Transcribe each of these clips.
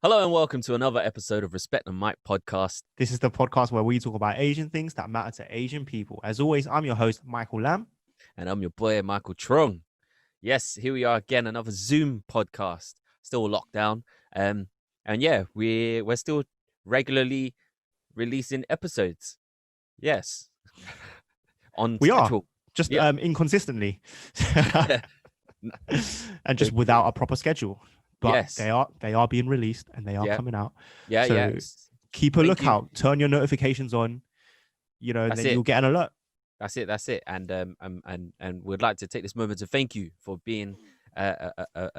Hello and welcome to another episode of Respect the Mic podcast. This is the podcast where we talk about Asian things that matter to Asian people. As always, I'm your host, Michael Lam. And I'm your boy, Michael Trong. Yes, here we are again, another Zoom podcast. Still lockdown. And yeah, we're still regularly releasing episodes. Yes. On we schedule. Are, just inconsistently. And just without a proper schedule. But yes. they are being released and they are coming out. Yeah, so keep a lookout. Turn your notifications on, and then you'll get an alert. That's it. And we'd like to take this moment to thank you for being a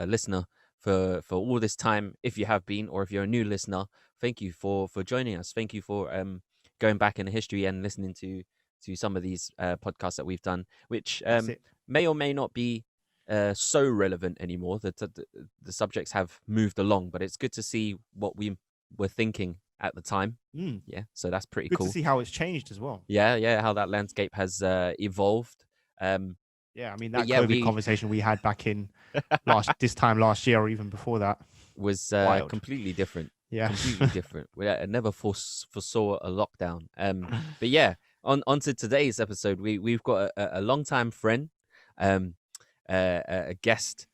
listener for all this time. If you have been, or if you're a new listener, thank you for joining us. Thank you for going back in the history and listening to some of these podcasts that we've done, which may or may not be so relevant anymore. The subjects have moved along, but it's good to see what we were thinking at the time. Yeah, so that's pretty cool. Good to see how it's changed as well. Yeah, how that landscape has evolved. Yeah, I mean that COVID conversation we had back in this time last year, or even before that, was completely different. Yeah, completely different. We never foresaw a lockdown. But yeah, on to today's episode, we've got a long-time friend, a guest,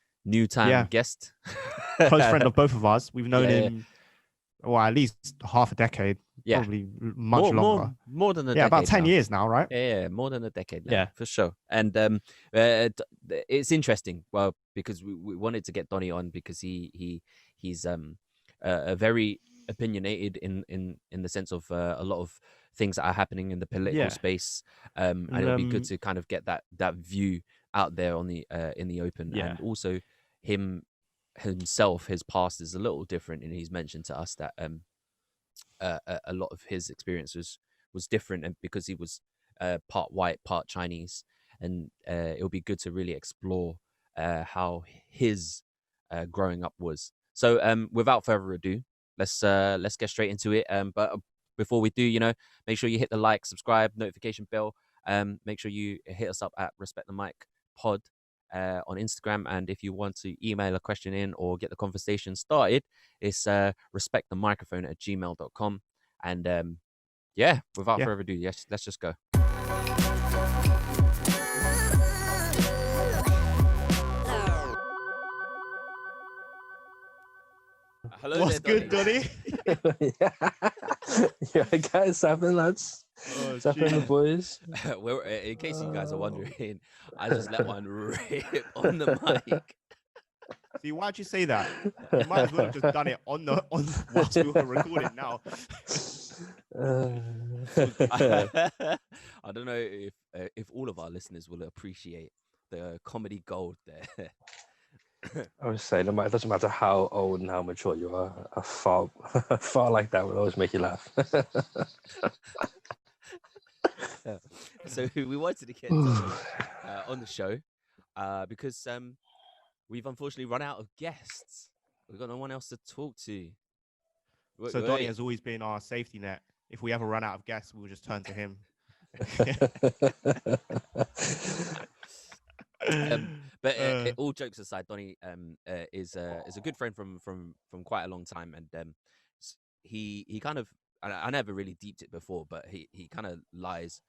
guest, close friend of both of us. We've known him, well, at least half a decade. Yeah, probably much longer. More than a decade. Yeah, about 10 years now, right? Yeah, more than a decade now, yeah, for sure. And it's interesting, well, because we wanted to get Donny on because he's a very opinionated in the sense of a lot of things that are happening in the political space, and it'll be good to kind of get that view out there on the in the open. And also himself, his past is a little different, and he's mentioned to us that a lot of his experience was different, and because he was part white, part Chinese, and it'll be good to really explore how his growing up was. So without further ado, let's get straight into it. But before we do, make sure you hit the like, subscribe, notification bell. Make sure you hit us up at Respect the Mic Pod on Instagram, and if you want to email a question in or get the conversation started, it's respectthemicrophone@gmail.com. And without further ado, let's just go. Hello. What's good, Donny? Yeah, guys, happening, lads. What's happening, the boys? In case you guys are wondering, I just let one rip on the mic. See, why'd you say that? You might as well have just done it on whilst we were recording now. I don't know if all of our listeners will appreciate the comedy gold there. I was saying, it doesn't matter how old and how mature you are, a fart like that will always make you laugh. So we wanted to get on the show because we've unfortunately run out of guests. We've got no one else to talk to. So Donny has always been our safety net. If we ever run out of guests, we'll just turn to him. But all jokes aside, Donny is a good friend from quite a long time, and he kind of, I never really deeped it before, but he kind of lies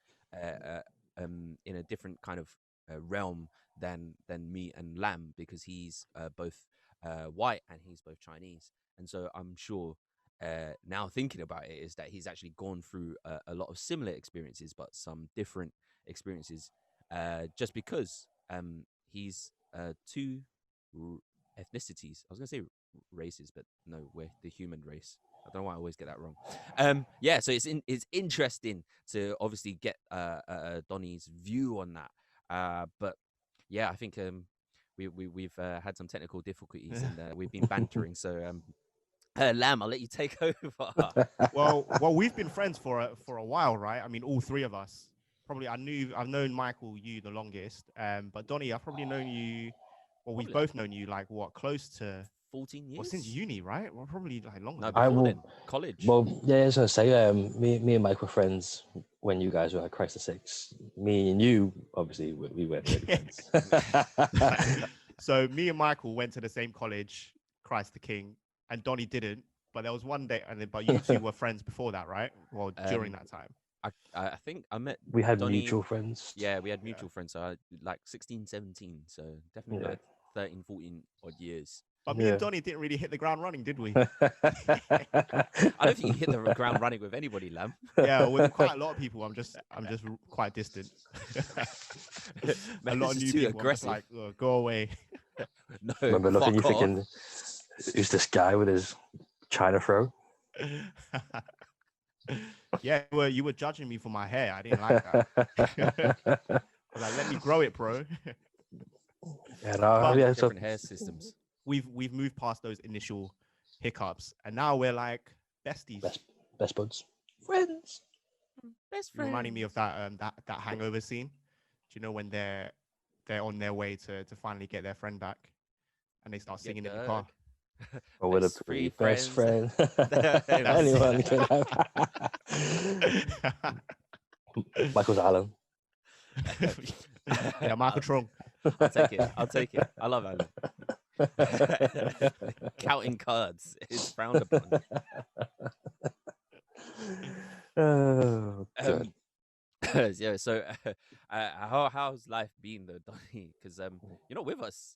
in a different kind of realm than me and Lam, because he's both white and he's both Chinese, and so I'm sure now thinking about it is that he's actually gone through a lot of similar experiences, but some different experiences, just because he's two ethnicities. I was gonna say races, but no, we're the human race. I don't know why I always get that wrong. So it's interesting to obviously get Donny's view on that. But yeah, I think we've had some technical difficulties, and we've been bantering. So Lam, I'll let you take over. Well, we've been friends for a while, right? I mean, all three of us. Probably, I've known Michael, you the longest, but Donny, I've probably known you. Well, we've both known you like close to 14 years. Well, since uni, right? Well, probably like longer. No, before then, college. Well, yeah, as I say, me and Mike were friends when you guys were at Christ the Six. Me and you, obviously, we weren't really friends. So me and Michael went to the same college, Christ the King, and Donny didn't. But there was one day, but you two were friends before that, right? Well, during that time. I think I met We had Donny, mutual friends. Yeah, we had mutual friends. So like 16, 17. So definitely like 13, 14 odd years. But me and Donny didn't really hit the ground running, did we? I don't think you hit the ground running with anybody, Lam. Yeah, with quite a lot of people, I'm just quite distant. A lot of new people, I'm just like, oh, go away. No, remember looking, you fuck off. thinking, who's this guy with his China throw? Yeah, you were judging me for my hair. I didn't like that. I was like, let me grow it, bro. Yeah, no, yeah, different hair systems. We've moved past those initial hiccups, and now we're like besties, best buds, friends. Best You're reminding me of that that hangover scene. Do you know when they're on their way to finally get their friend back, and they start singing in the car? Or with a pretty best friend. Anyone can have. Michael's Alan. Yeah, Michael Trong. I'll take it. I love Alan. Counting cards is frowned upon. Oh, God. Yeah. So, how's life been though, Donny? Because you're not with us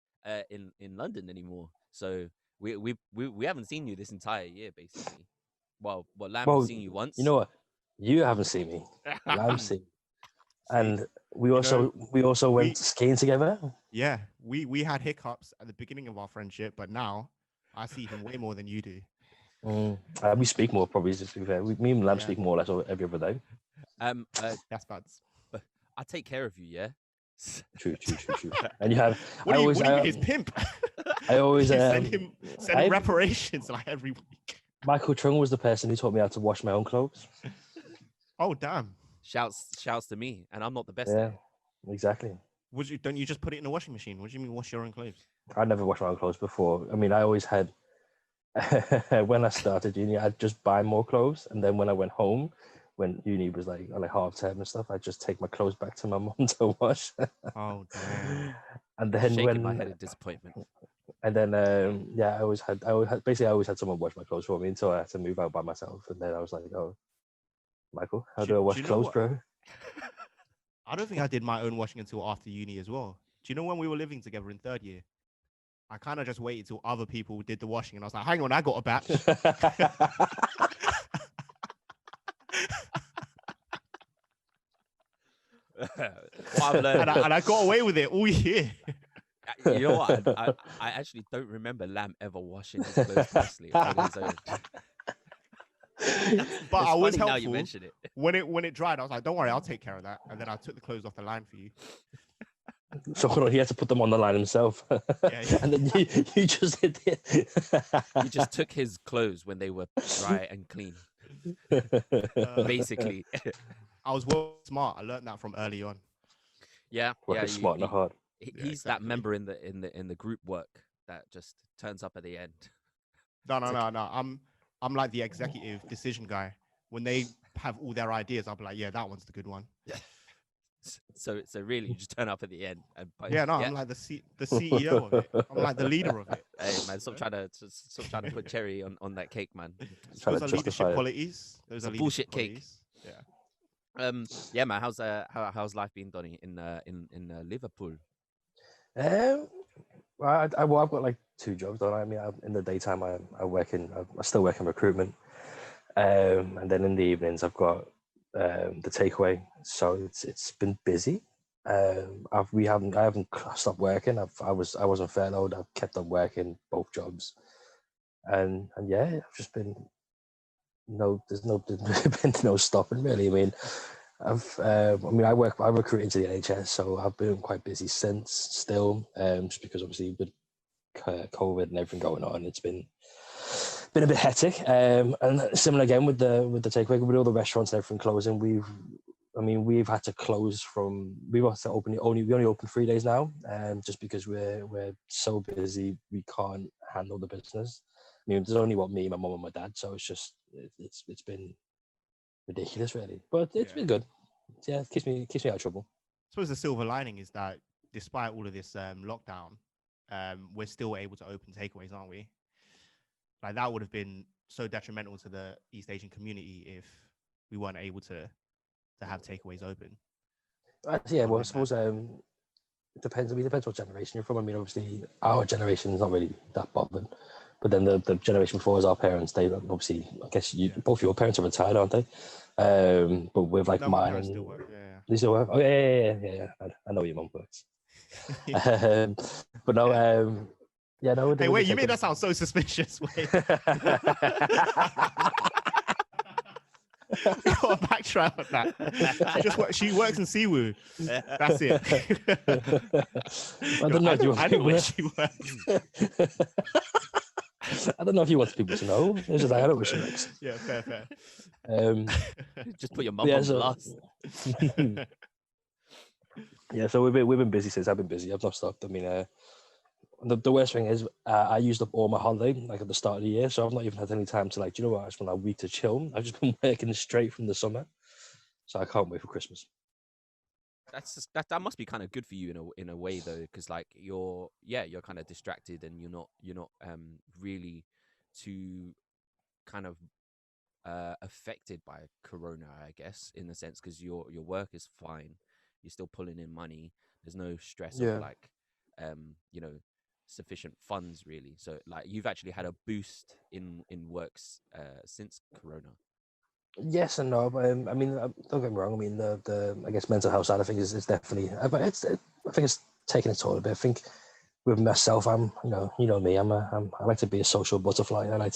in London anymore. So we haven't seen you this entire year, basically. Well, Lam has seen you once. You know what? You haven't seen me. Lam's seen. And we also went skiing together. Yeah, we had hiccups at the beginning of our friendship, but now I see him way more than you do. We speak more, probably. To be fair, me and Lam speak more or less every other day. That's bad. But I take care of you, yeah. True. And you have. What do you mean, his pimp? I always send him reparations like every week. Michael Chung was the person who taught me how to wash my own clothes. Oh damn! Shouts to me, and I'm not the best. Yeah, exactly. Don't you just put it in the washing machine? What do you mean wash your own clothes? I never washed my own clothes before. I mean, I always had. When I started uni, I'd just buy more clothes, and then when I went home, when uni was like half term and stuff, I'd just take my clothes back to my mom to wash. Oh damn! And then shaking my head in disappointment. And then I always had someone wash my clothes for me until I had to move out by myself. And then I was like, oh, Michael, how do I wash clothes, bro? I don't think I did my own washing until after uni as well. Do you know when we were living together in third year? I kind of just waited till other people did the washing, and I was like, hang on, I got a batch. and I got away with it all year. You know what? I actually don't remember Lam ever washing his clothes personally on his own. But I was helpful. Now you mention it. When it dried, I was like, don't worry, I'll take care of that. And then I took the clothes off the line for you. So he had to put them on the line himself. Yeah. And then you just did it. You just took his clothes when they were dry and clean. Basically. I was smart. I learned that from early on. Yeah. Working smart, not hard. He's exactly. That member in the group work that just turns up at the end. No. I'm like the executive decision guy. When they have all their ideas, I'll be like, yeah, that one's the good one. So really, you just turn up at the end and I'm like the CEO of it. I'm like the leader of it. Hey man, stop trying to put cherry on that cake, man. Those are leadership qualities. Those are bullshit qualities. Cake. Yeah. Yeah, man. How's life been, Donny, in Liverpool? Well, I've got like 2 jobs, don't I? I mean, in the daytime, I still work in recruitment, and then in the evenings, I've got the takeaway. So it's been busy. I haven't stopped working. I was on furloughed. I've kept on working both jobs, and yeah, I've just been there's been no stopping really. I mean, I recruit into the NHS, so I've been quite busy since still, just because obviously with COVID and everything going on, it's been a bit hectic. And similar again with the takeaway, with all the restaurants and everything closing, we've had to close we only open 3 days now, just because we're so busy we can't handle the business. I mean, there's only me, my mum, and my dad, so it's been ridiculous, really. But it's been good. Yeah, it keeps me out of trouble. I suppose the silver lining is that despite all of this lockdown, we're still able to open takeaways, aren't we? Like that would have been so detrimental to the East Asian community if we weren't able to have takeaways open. Yeah, well, I suppose it depends. I mean, it depends what generation you're from. I mean, obviously, our generation is not really that bothered. But then the generation before is our parents. They obviously, I guess both your parents are retired, aren't they? But with like My mine, parents still work. Yeah. they still work. Oh yeah. I know your mum works. But no, yeah, no. Hey, wait, you made that sound so suspicious. Wait. We got to backtrack on that. She works in Siwoo. That's it. I don't know. I know where she works. I don't know if you want people to know. It's just like, I don't know where she works. Yeah, fair. Just put your mum on blast. Yeah, so we've been busy since I've been busy. I've not stopped. I mean, the worst thing is I used up all my holiday like at the start of the year, so I've not even had any time to like. Do you know what? I just want a week to chill. I've just been working straight from the summer, so I can't wait for Christmas. That must be kind of good for you in a way though, because like you're kind of distracted and you're not really too kind of affected by Corona, I guess, in the sense because your work is fine, you're still pulling in money. There's no stress of like sufficient funds really. So like you've actually had a boost in works since Corona. Yes and no, but I mean, don't get me wrong. I mean, the I guess mental health side of things is definitely, but I think it's taking its toll a bit. I think with myself, I'm you know me. I like to be a social butterfly. I like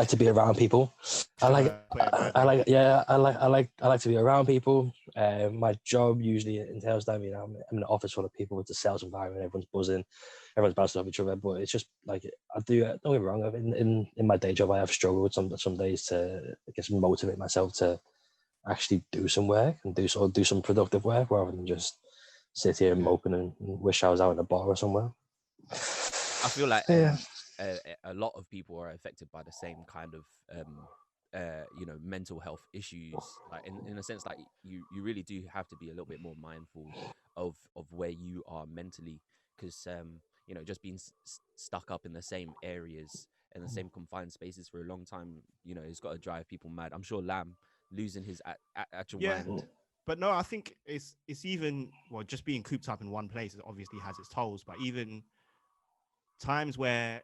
to be around people. I like to be around people. My job usually entails that. I mean, I'm in an office full of people with the sales environment. Everyone's buzzing, everyone's bouncing off each other. But it's just like I do. Don't get me wrong. In my day job, I have struggled some days to I guess motivate myself to actually do some work and do some productive work rather than just sit here and moping and wish I was out in a bar or somewhere. I feel like a lot of people are affected by the same kind of mental health issues, like in a sense like you really do have to be a little bit more mindful of where you are mentally, because just being stuck up in the same areas and the same confined spaces for a long time, it's got to drive people mad. I'm sure Lamb losing his actual mind. But no, I think it's even just being cooped up in one place obviously has its tolls, but even times where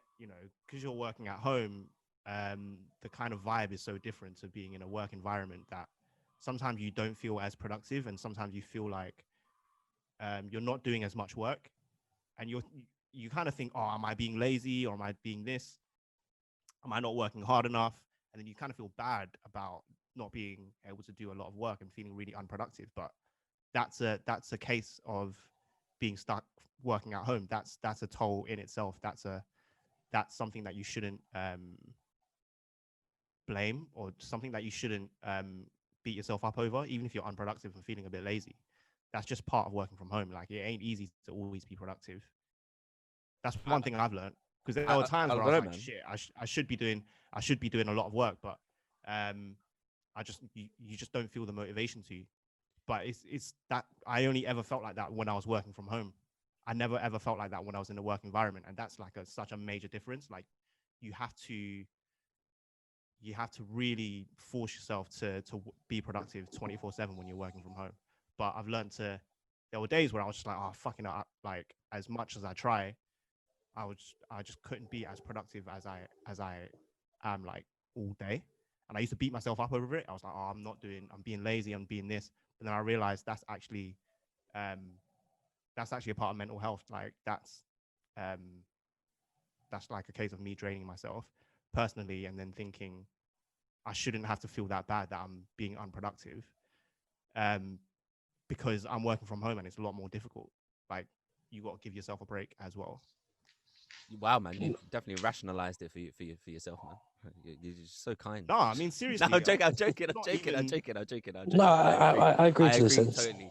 because you're working at home, the kind of vibe is so different to being in a work environment that sometimes you don't feel as productive, and sometimes you feel like you're not doing as much work, and you kind of think, oh, am I being lazy, or am I being this? Am I not working hard enough? And then you kind of feel bad about not being able to do a lot of work and feeling really unproductive. But that's a case of being stuck working at home. That's a toll in itself. That's something that you shouldn't blame, or something that you shouldn't beat yourself up over, even if you're unproductive and feeling a bit lazy. That's just part of working from home. Like, it ain't easy to always be productive. That's one thing I've learned, because there were times where I was like, shit, I should be doing a lot of work, but you just don't feel the motivation to. But it's that I only ever felt like that when I was working from home. I never ever felt like that when I was in a work environment, and that's like such a major difference. Like, you have to really force yourself to be productive 24/7 when you're working from home. But I've learned there were days where I was just like, oh, fucking up. Like, as much as I try, I just couldn't be as productive as I am like all day. And I used to beat myself up over it. I was like, oh, I'm being lazy, I'm being this. But then I realized that's actually a part of mental health. Like, that's like a case of me draining myself personally, and then thinking I shouldn't have to feel that bad that I'm being unproductive, because I'm working from home and it's a lot more difficult. Like, you got to give yourself a break as well. Wow, man, you definitely rationalized it for yourself, man. You're just so kind. No, I mean, seriously. No, I'm joking. No, I agree to the sense. Totally.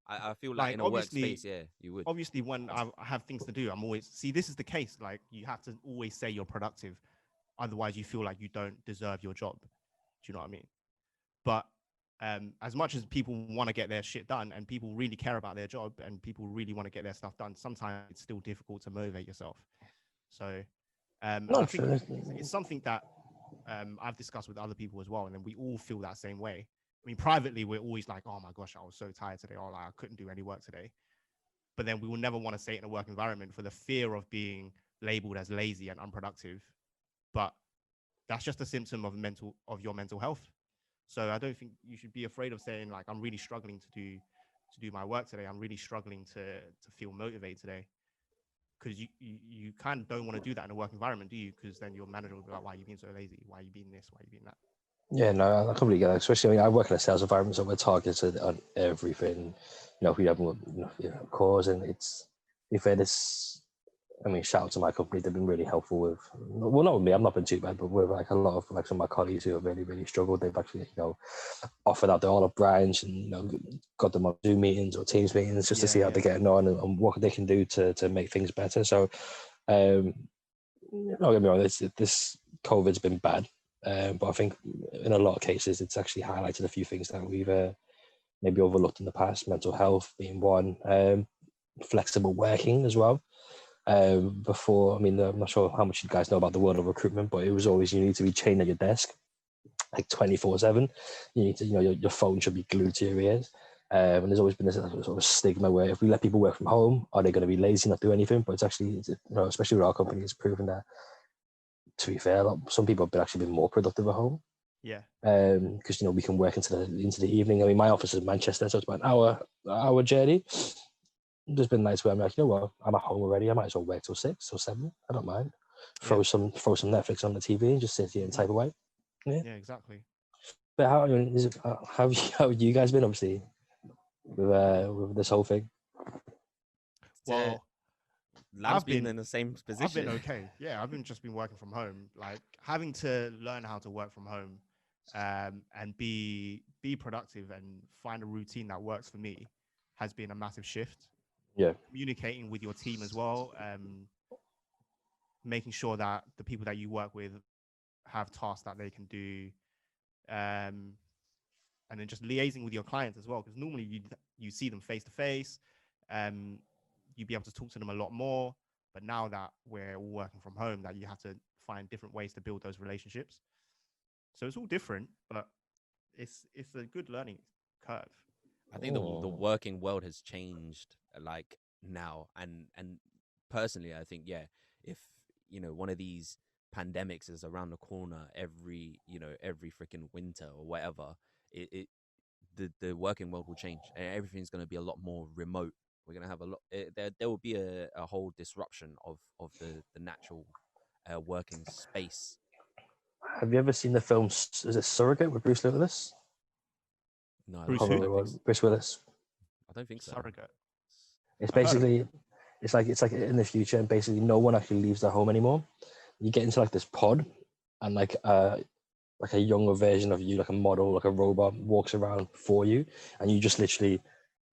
I feel like in a workspace, you would. Obviously, when I have things to do, I'm always... See, this is the case. Like, you have to always say you're productive. Otherwise, you feel like you don't deserve your job. Do you know what I mean? But as much as people want to get their shit done, and people really care about their job, and people really want to get their stuff done, sometimes it's still difficult to motivate yourself. So I think it's something that I've discussed with other people as well, and then we all feel that same way. I mean, privately, we're always like, "Oh my gosh, I was so tired today," or like, "I couldn't do any work today." But then we will never want to say it in a work environment for the fear of being labeled as lazy and unproductive. But that's just a symptom of your mental health. So I don't think you should be afraid of saying like, "I'm really struggling to do my work today. I'm really struggling to feel motivated today." Because you kind of don't want to do that in a work environment, do you? Because then your manager will be like, "Why are you being so lazy? Why are you being this? Why are you being that?" Yeah, no, I completely get that. Especially, I work in a sales environment, so we're targeted on everything. If we have cause, and it's if it is. I mean, shout out to my company; they've been really helpful with. Well, not with me; I'm not been too bad, but with like a lot of like some of my colleagues who have really, really struggled. They've actually, offered out their olive branch and got them on Zoom meetings or Teams meetings just to see how they're getting on and what they can do to make things better. So, don't get me wrong, this COVID's been bad. But I think in a lot of cases, it's actually highlighted a few things that we've maybe overlooked in the past, mental health being one, flexible working as well. Before, I mean, I'm not sure how much you guys know about the world of recruitment, but it was always you need to be chained at your desk like 24/7. You need to, your phone should be glued to your ears. And there's always been this sort of stigma where if we let people work from home, are they going to be lazy, not do anything? But it's actually, especially with our company, it's proven that, to be fair, some people have actually been more productive at home. Yeah. Because we can work into the evening. I mean, my office is in Manchester, so it's about an hour journey. There's been nights where I'm like, I'm at home already. I might as well work till 6 or 7. I don't mind. Throw some Netflix on the TV and just sit here and type away. Yeah, exactly. But how have you guys been, obviously, with this whole thing? Well, I've been in the same position. I've been okay. Yeah, I've been working from home. Like having to learn how to work from home, and be productive and find a routine that works for me has been a massive shift. Yeah. Communicating with your team as well, making sure that the people that you work with have tasks that they can do, and then just liaising with your clients as well. Because normally you see them face to face, you'd be able to talk to them a lot more. But now that we're all working from home, that you have to find different ways to build those relationships. So it's all different, but it's a good learning curve. I think the working world has changed like now, and personally, I think if one of these pandemics is around the corner every freaking winter or whatever, the working world will change, and everything's going to be a lot more remote. We're going to have a lot. There will be a whole disruption of the natural working space. Have you ever seen the film? Is it Surrogate with Bruce Willis? No, Bruce Willis. I don't think so. Surrogate. It's basically, it's like in the future, and basically no one actually leaves their home anymore. You get into like this pod, and like a younger version of you, like a model, like a robot, walks around for you, and you just literally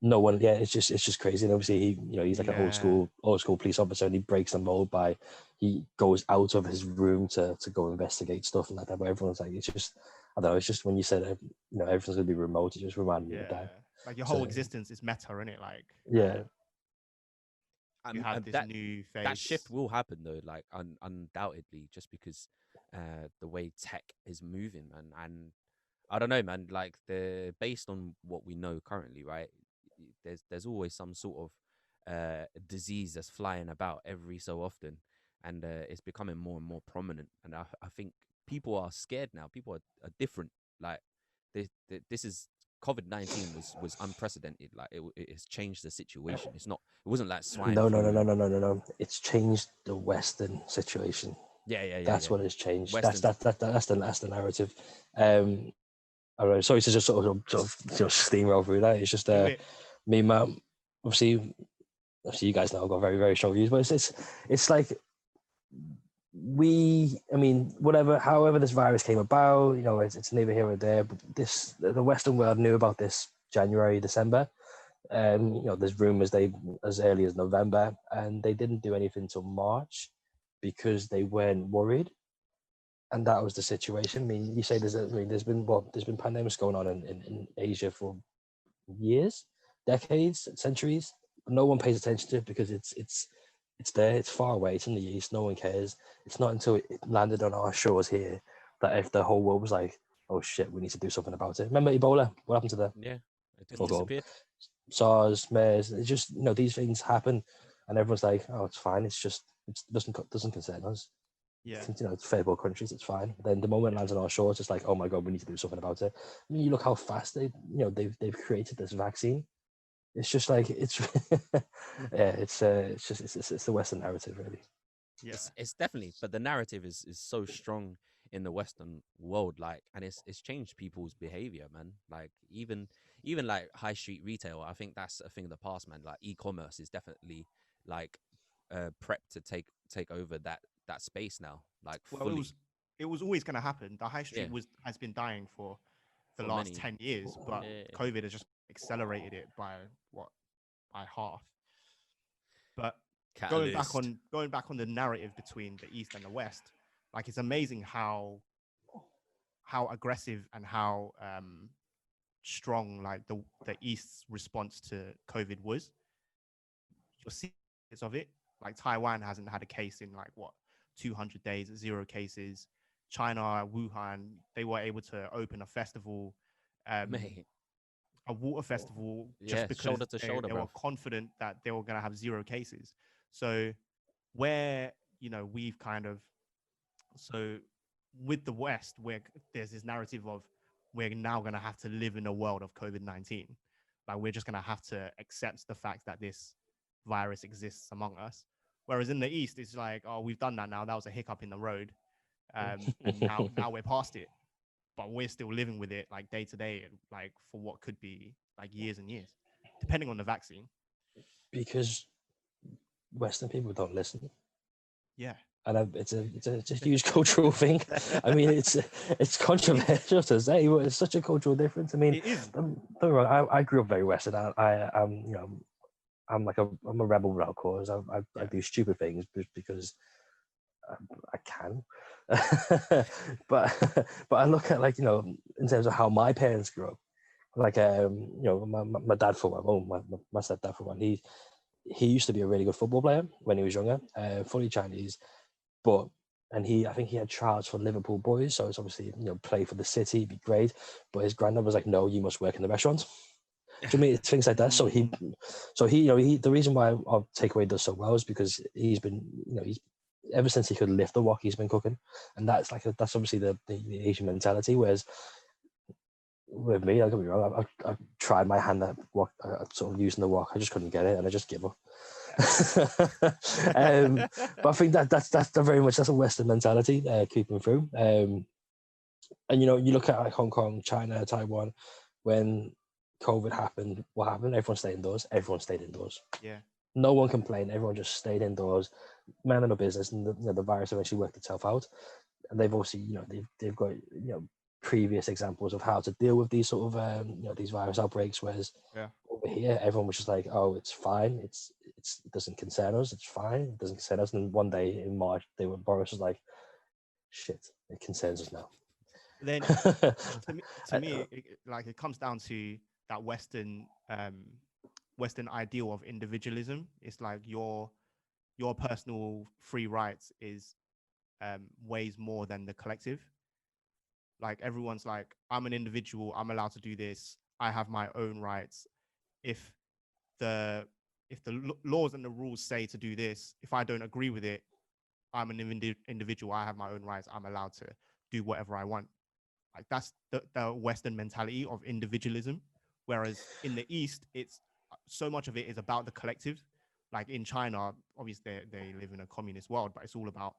no one. Yeah, it's just crazy. And obviously he's like an old school police officer, and he breaks the mold by he goes out of his room to go investigate stuff and like that. But everyone's like, it's just, I don't know. It's just when you said everything's gonna be remote, it just reminded me of that. Like your whole existence is meta, isn't it? Like you have this new phase. That shift will happen though, like undoubtedly, just because the way tech is moving, and I don't know, man. Like based on what we know currently, right? There's always some sort of disease that's flying about every so often, and it's becoming more and more prominent. And I think people are scared now. People are different. Like this is COVID-19 was unprecedented. Like it has changed the situation. It wasn't like swine flu. No. It's changed the Western situation. Yeah. That's what has changed. That's the narrative. I don't know. Sorry to just sort of steamroll through that. It's just me, man. Obviously, you guys know I've got very, very strong views, but it's like however this virus came about, it's neither here or there. But the Western world knew about this January, December. There's rumors they as early as November, and they didn't do anything till March because they weren't worried. And that was the situation. I mean, you say there's been pandemics going on in Asia for years, decades, centuries. No one pays attention to it because it's there. It's far away. It's in the east. No one cares. It's not until it landed on our shores here that if the whole world was like, oh shit, we need to do something about it. Remember Ebola? What happened to the it just disappeared. SARS, MERS? It's just, these things happen, and everyone's like, oh, it's fine. It doesn't concern us. Yeah. It's third world countries, it's fine. Then the moment it lands on our shores, it's like, oh my god, we need to do something about it. I mean, you look how fast they've created this vaccine. It's just like it's it's the Western narrative, really. Yeah, it's definitely, but the narrative is so strong in the Western world, like, and it's changed people's behavior, man. Like even like high street retail, I think that's a thing of the past, man. Like e-commerce is definitely like prepped to take over that space now, like fully. It was always going to happen. The high street has been dying for the last 10 years, but COVID has just accelerated it by half. But going back on the narrative between the East and the West, like, it's amazing how aggressive and how strong like the East's response to COVID was. You'll see bits of it. Like Taiwan hasn't had a case in 200 days, 0 cases. China, Wuhan, they were able to open a festival, a water festival, just because shoulder to shoulder, they were confident that they were going to have 0 cases. So where, we've with the West, where there's this narrative of we're now going to have to live in a world of COVID-19. Like, we're just going to have to accept the fact that this virus exists among us. Whereas in the East, it's like, oh, we've done that now. That was a hiccup in the road. And now we're past it. But we're still living with it like day to day, like for what could be like years and years, depending on the vaccine. Because Western people don't listen. Yeah. And it's a huge cultural thing. I mean, it's controversial to say, but it's such a cultural difference. I mean, it is. Don't get me wrong, I grew up very Western. I'm a rebel without cause. I do stupid things because I can. but I look at, in terms of how my parents grew up. Like my dad, for one, my stepdad, for one, he used to be a really good football player when he was younger, fully Chinese, I think he had trials for Liverpool boys, so it's obviously play for the city, be great. But his granddad was like, no, you must work in the restaurant. Do you mean things like that? So he the reason why our takeaway does so well is because he's been he's ever since he could lift the wok, he's been cooking, and that's obviously the Asian mentality. Whereas with me, I could be wrong. I tried my hand at wok, sort of using the wok. I just couldn't get it, and I just give up. But I think that's very much a Western mentality creeping through. And you look at Hong Kong, China, Taiwan, when COVID happened, what happened? Everyone stayed indoors. Everyone stayed indoors. Yeah. No one complained. Everyone just stayed indoors, minding their business, and the virus eventually worked itself out. And they've obviously, they've got previous examples of how to deal with these sort of these virus outbreaks. Whereas over here, everyone was just like, oh, it's fine. It doesn't concern us. It's fine. It doesn't concern us. And one day in March, Boris was like, shit, it concerns us now. Then to me, it comes down to that Western ideal of individualism. It's like your personal free rights is weighs more than the collective. Like, everyone's like, I'm an individual, I'm allowed to do this, I have my own rights. If the laws and the rules say to do this, if I don't agree with it, I'm an individual, I have my own rights, I'm allowed to do whatever I want. Like, that's the Western mentality of individualism. Whereas in the East, it's so much of it is about the collective. Like in China, obviously they live in a communist world, but it's all about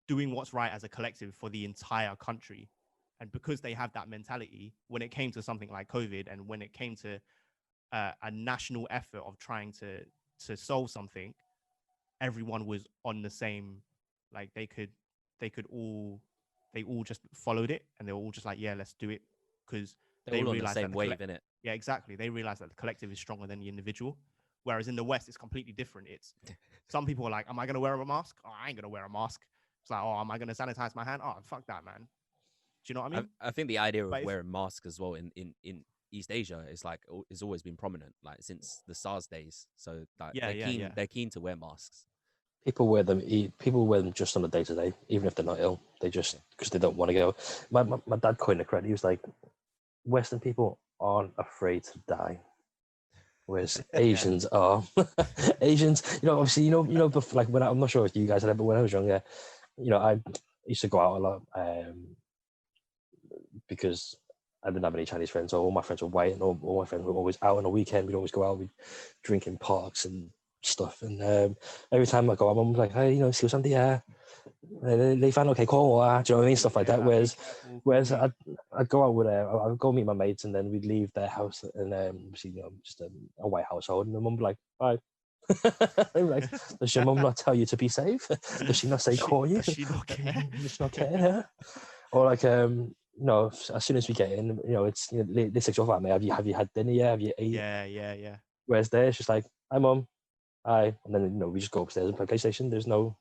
doing what's right as a collective for the entire country. And because they have that mentality, when it came to something like COVID, and when it came to a national effort of trying to solve something, everyone was on the same, like they all just followed it, and they were all just like, yeah, let's do it, because they all realized on the same wave, innit? Yeah, exactly. They realized that the collective is stronger than the individual. Whereas in the West, it's completely different. It's some people are like, am I going to wear a mask? Oh, I ain't going to wear a mask. It's like, oh, am I going to sanitize my hand? Oh, fuck that, man. Do you know what I mean? I think the idea of wearing masks as well in East Asia is like, it's always been prominent, like since the SARS days. So like they're keen to wear masks. People wear them. People wear them just on a day to day, even if they're not ill. They just because they don't want to go. My dad coined a credit. He was like, Western people aren't afraid to die, whereas Asians are. Asians, obviously, like when I'm not sure if you guys had it, but when I was younger, I used to go out a lot because I didn't have any Chinese friends. So all my friends were white, and all my friends were always out on a weekend. We'd always go out, we'd drink in parks and stuff. And every time I go out, Mum was like, "Hey, see what's on the air." They find okay, call. Do you know what I mean? Stuff like that. Whereas I'd go out with I'd go meet my mates, and then we'd leave their house, and just a white household, and the mum would be like, "Bye." They were like, "Does your mum not tell you to be safe? Does she not say call you? Does she not care? Does she not care?" Yeah. Or like as soon as we get in, it's they say, "Oh, mate, have you had dinner yet? Have you eaten?" Yeah. Whereas there, it's just like, "Hi, mum, hi," and then we just go upstairs and play PlayStation. There's no,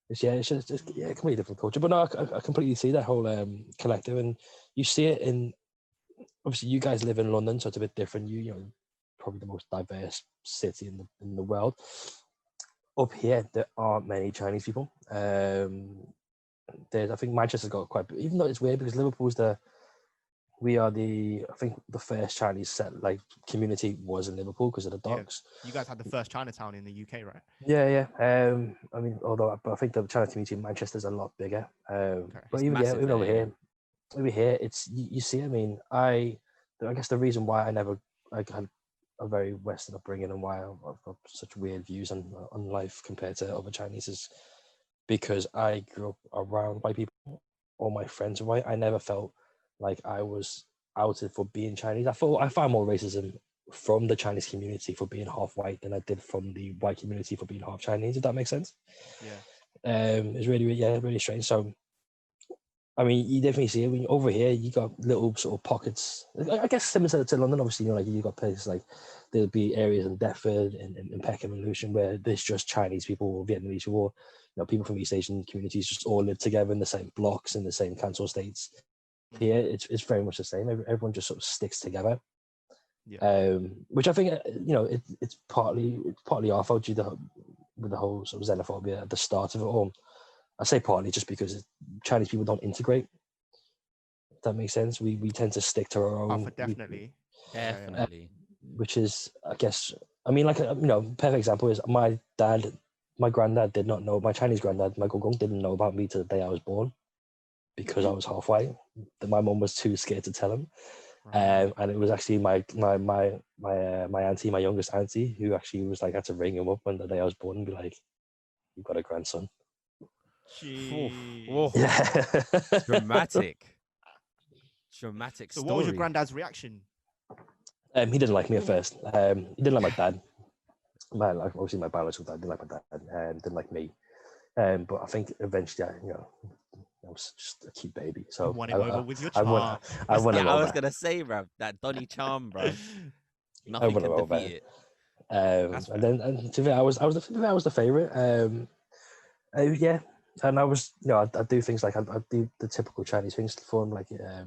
it's just completely different culture. But no, I completely see that whole collective, and you see it in. Obviously, you guys live in London, so it's a bit different. You know, probably the most diverse city in the world. Up here, there aren't many Chinese people. I think Manchester's got quite, even though it's weird because we are I think the first Chinese community was in Liverpool because of the docks. Yeah. You guys had the first Chinatown in the UK, right? Yeah. I mean, but I think the China community in Manchester is a lot bigger. But even over here, it's you see. I mean, I guess the reason why I had a very Western upbringing and why I've got such weird views on life compared to other Chinese is because I grew up around white people. All my friends were white. I never felt like I was outed for being Chinese. I found more racism from the Chinese community for being half white than I did from the white community for being half Chinese. If that makes sense. Yeah. It's really strange. So, I mean, you definitely see it. Over here, you got little sort of pockets. I guess similar to London, obviously. Like you got places like there'll be areas in Deptford and Peckham and Luton where there's just Chinese people or Vietnamese people. People from East Asian communities just all live together in the same blocks in the same council estates. Here, it's very much the same. Everyone just sort of sticks together. Yeah. Which I think it's partly our fault due to with the whole sort of xenophobia at the start of it all. I say partly just because Chinese people don't integrate. If that makes sense. We tend to stick to our own. Definitely. Which is, I guess, I mean, like perfect example is my granddad did not know, my Chinese granddad, my gong didn't know about me to the day I was born because I was half white. My mum was too scared to tell him. And it was actually my auntie, my youngest auntie, who actually was like, had to ring him up on the day I was born and be like, "You've got a grandson." Yeah. Dramatic So story. what was your granddad's reaction? He didn't like me at first. He didn't like my dad. Obviously my biological dad didn't like my dad. Didn't like me. But I think eventually, I was just a cute baby. So won him over with your charm. I won him over. I was gonna say, bro, that Donny charm, bro. Nothing can defeat it. And then to me, I was the favorite. Yeah, and I was, I do things like I do the typical Chinese things for him. Like I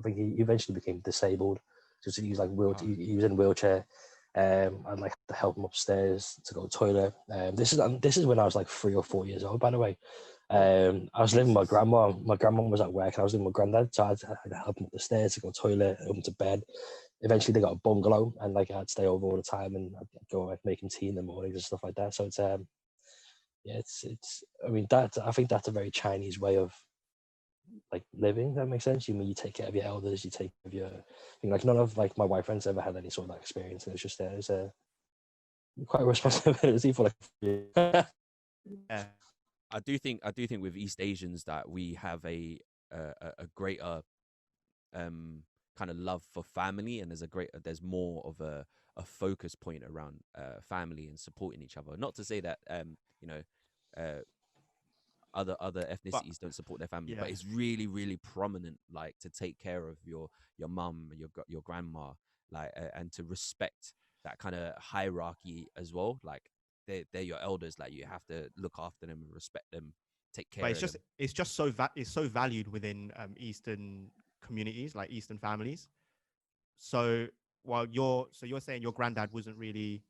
think he eventually became disabled, so he was like he was in a wheelchair. I'd like to help him upstairs to go to the toilet. This is when I was like 3 or 4 years old, by the way. I was living with my grandma. My grandma was at work, and I was living with my granddad, so I had to help him up the stairs to go to the toilet, help him to bed. Eventually, they got a bungalow, and like I'd stay over all the time, and I'd go like making tea in the mornings and stuff like that. So it's it's. I mean, I think that's a very Chinese way of like living. That makes sense. You take care of your elders, you take care of your. Like none of like my white friends ever had any sort of that experience, and it's just there's a quite a responsibility for like. Yeah. I do think with East Asians that we have a greater kind of love for family, and there's more of a focus point around family and supporting each other. Not to say that other ethnicities don't support their family, but it's really, really prominent, like to take care of your mum, your grandma, like and to respect that kind of hierarchy as well. Like they're your elders, like you have to look after them and respect them, take care of them. It's just so valued within Eastern communities, like Eastern families. So while you're saying your granddad wasn't really,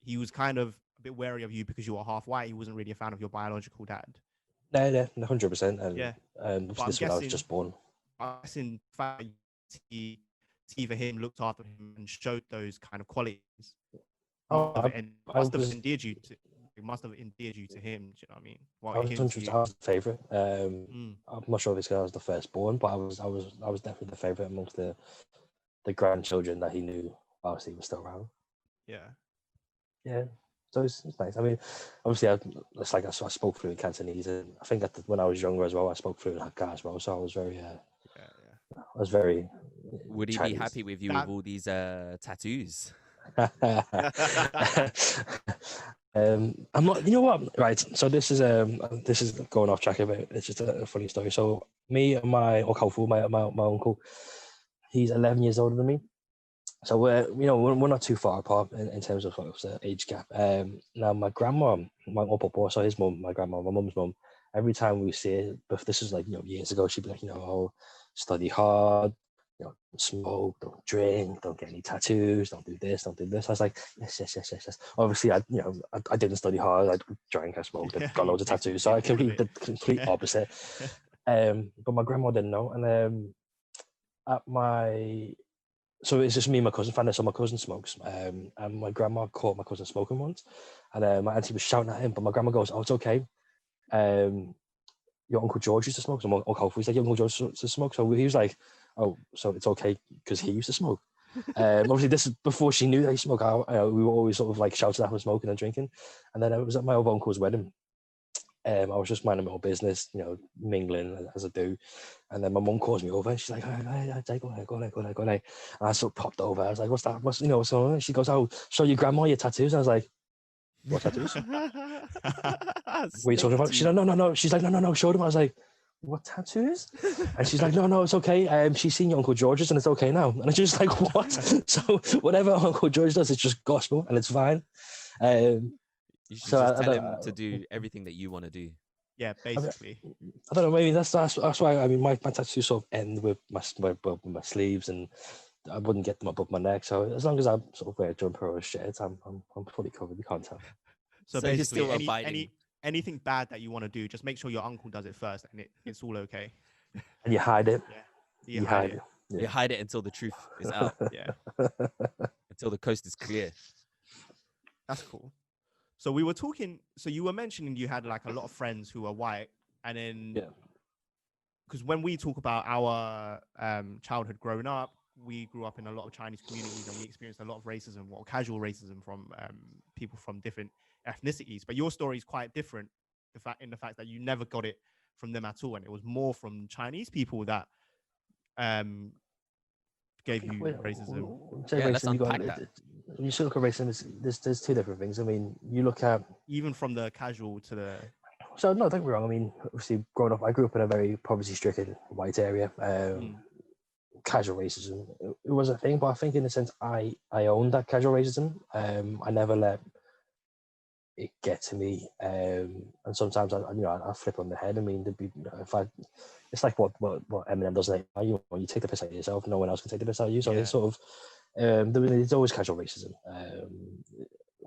he was kind of a bit wary of you because you were half white. He wasn't really a fan of your biological dad. No, 100%. And Yeah. this when I was just born. I'm guessing fact either him looked after him and showed those kind of qualities. It must have endeared you to him. Do you know what I mean? I was the favorite. I'm not sure if it's because I was the firstborn, but I was definitely the favorite amongst the grandchildren that he knew whilst he was still around. Yeah. So it's nice. I mean, obviously, I spoke fluent Cantonese, and I think that when I was younger as well, I spoke fluent Hakka as well. So I was very, I was very. Would he Chinese. be happy with you with all these tattoos? I'm not. You know what? Right. So this is going off track a bit. It's just a funny story. So me and my uncle, he's 11 years older than me. So we're not too far apart in terms of age gap. Now my grandma, so his mum, my grandma, my mum's mum. Every time we see it, but this is like years ago, she'd be like, study hard, smoke, don't drink, don't get any tattoos, don't do this, don't do this. I was like, yes. Obviously, I didn't study hard. I drank, I smoked, I got loads of tattoos. So I completely the complete opposite. But my grandma didn't know, and so it's just me and my cousin. Found out my cousin smokes, and my grandma caught my cousin smoking once, and my auntie was shouting at him, but my grandma goes, "Oh, it's okay. Your Uncle George used to smoke." So my Uncle was like, "Your Uncle George used to smoke." So he was like, "Oh, so it's okay because he used to smoke." Obviously, this is before she knew that he smoked. We were always sort of like shouting at him smoking and drinking, and then it was at my other uncle's wedding. I was just minding my own business, mingling as I do. And then my mum calls me over and she's like, go ahead. And I sort of popped over. I was like, what's that? What's going on? She goes, "Oh, show your grandma your tattoos." And I was like, "What tattoos?" "What are you talking about?" She's like, no. She's like, no, show them. I was like, "What tattoos?" And she's like, no, it's okay. She's seen your Uncle George's and it's okay now. And I'm just like, what? So whatever Uncle George does, it's just gospel and it's fine. You should just tell him to do everything that you want to do. Yeah, basically. I don't know. Maybe that's why. I mean, my tattoos sort of end with my sleeves, and I wouldn't get them above my neck. So as long as I sort of wear a jumper or a shirt, I'm fully covered. You can't tell. So basically, anything bad that you want to do, just make sure your uncle does it first, and it's all okay. And you hide it. Yeah, you hide it. Yeah. You hide it until the truth is out. Yeah. Until the coast is clear. That's cool. So we were talking. So you were mentioning you had like a lot of friends who are white, and then because when we talk about our childhood growing up, we grew up in a lot of Chinese communities, and we experienced a lot of racism, or casual racism from people from different ethnicities. But your story is quite different. In the fact that you never got it from them at all, and it was more from Chinese people that gave you racism. Let's unpack that. When you look at racism, there's two different things. I mean, you look at even from the casual to the. So no, don't get me wrong. I mean, obviously, growing up, I grew up in a very poverty-stricken white area. Casual racism, it was a thing, but I think in a sense, I owned that casual racism. I never let it get to me, and sometimes I flip on the head. I mean, it's like what Eminem does. Like, you take the piss out of yourself, no one else can take the piss out of you. So it's sort of there's always casual racism.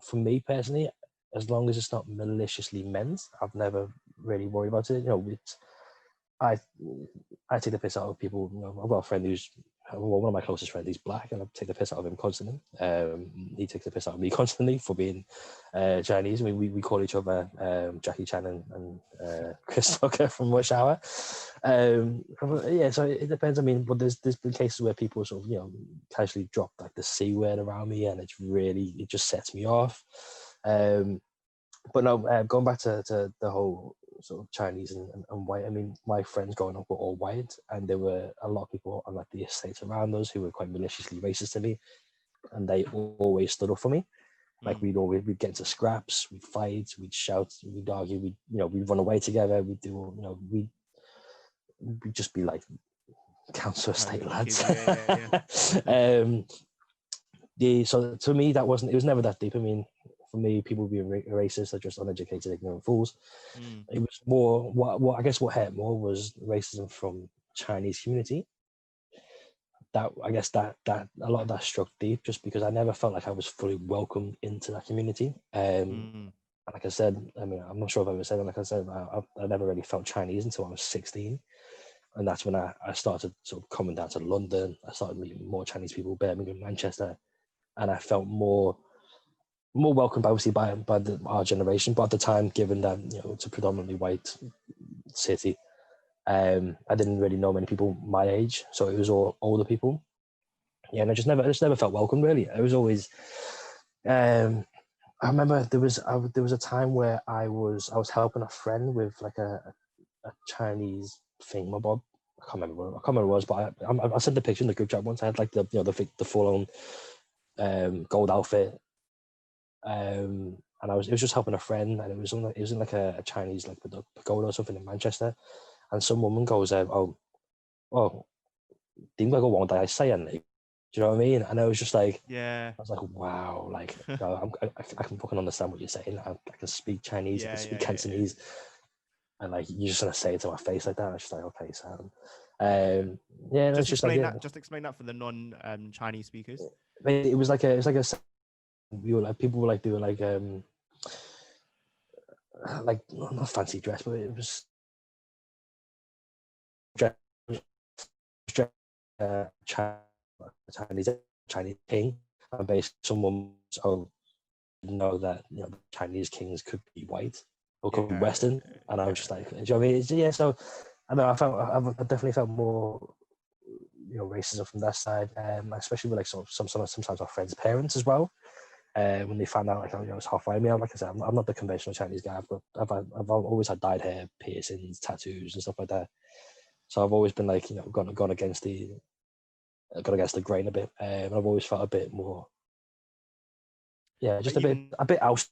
For me personally, as long as it's not maliciously meant, I've never really worried about it. I take the piss out of people. I've got a friend who's one of my closest friends. He's black, and I take the piss out of him constantly. He takes the piss out of me constantly for being Chinese. I mean, we call each other Jackie Chan and Chris Tucker from Rush Hour. So it depends. I mean, but there's been cases where people sort of casually drop like the C word around me, and it just sets me off. But no, going back to the whole sort of Chinese and white. I mean, my friends growing up were all white, and there were a lot of people on like the estates around us who were quite maliciously racist to me, and they always stood up for me. Like we'd get into scraps, we'd fight, we'd shout, we'd argue, we'd run away together, we'd just be like council estate lads. So to me, it was never that deep. I mean, for me, people being racist are just uneducated, ignorant fools. It was more what hurt more was racism from Chinese community. that I guess that a lot of that struck deep, just because I never felt like I was fully welcomed into that community. Like I said, I mean, I'm not sure if I ever said it. Like I said, I never really felt Chinese until I was 16, and that's when I started sort of coming down to London. I started meeting more Chinese people, Birmingham, Manchester, and I felt more welcomed, obviously, by our generation. But at the time, given that it's a predominantly white city, I didn't really know many people my age, so it was all older people. Yeah, and I just never felt welcome. Really, it was always. I remember there was a time where I was helping a friend with like a Chinese thingamabob. I can't remember what it was, but I sent the picture in the group chat once. I had like the full on gold outfit, and it was just helping a friend, and it was in like a Chinese like pagoda or something in Manchester, and some woman goes, "Oh,點解個皇帝係西人嚟?" Do you know what I mean? And I was just like, yeah, I was like, wow, like I can fucking understand what you're saying. I can speak Chinese, I can speak Cantonese, and like you're just gonna say it to my face like that. I was just like, okay, Sam. Yeah, just explain like, that. Just explain that for the non-Chinese speakers. It was like a we were like people were like doing like not fancy dress, but it was Chinese king, and basically someone know that the Chinese kings could be white or could be Western, and I was just like, do you know what I mean? Yeah, so I know I definitely felt more racism from that side, especially with like sometimes our friends' parents as well. When they found out like I was half white, I mean, like I said, I'm not the conventional Chinese guy, but I've always had dyed hair, piercings, tattoos, and stuff like that. So I've always been like gone against the grain a bit, and I've always felt a bit more, just a bit out.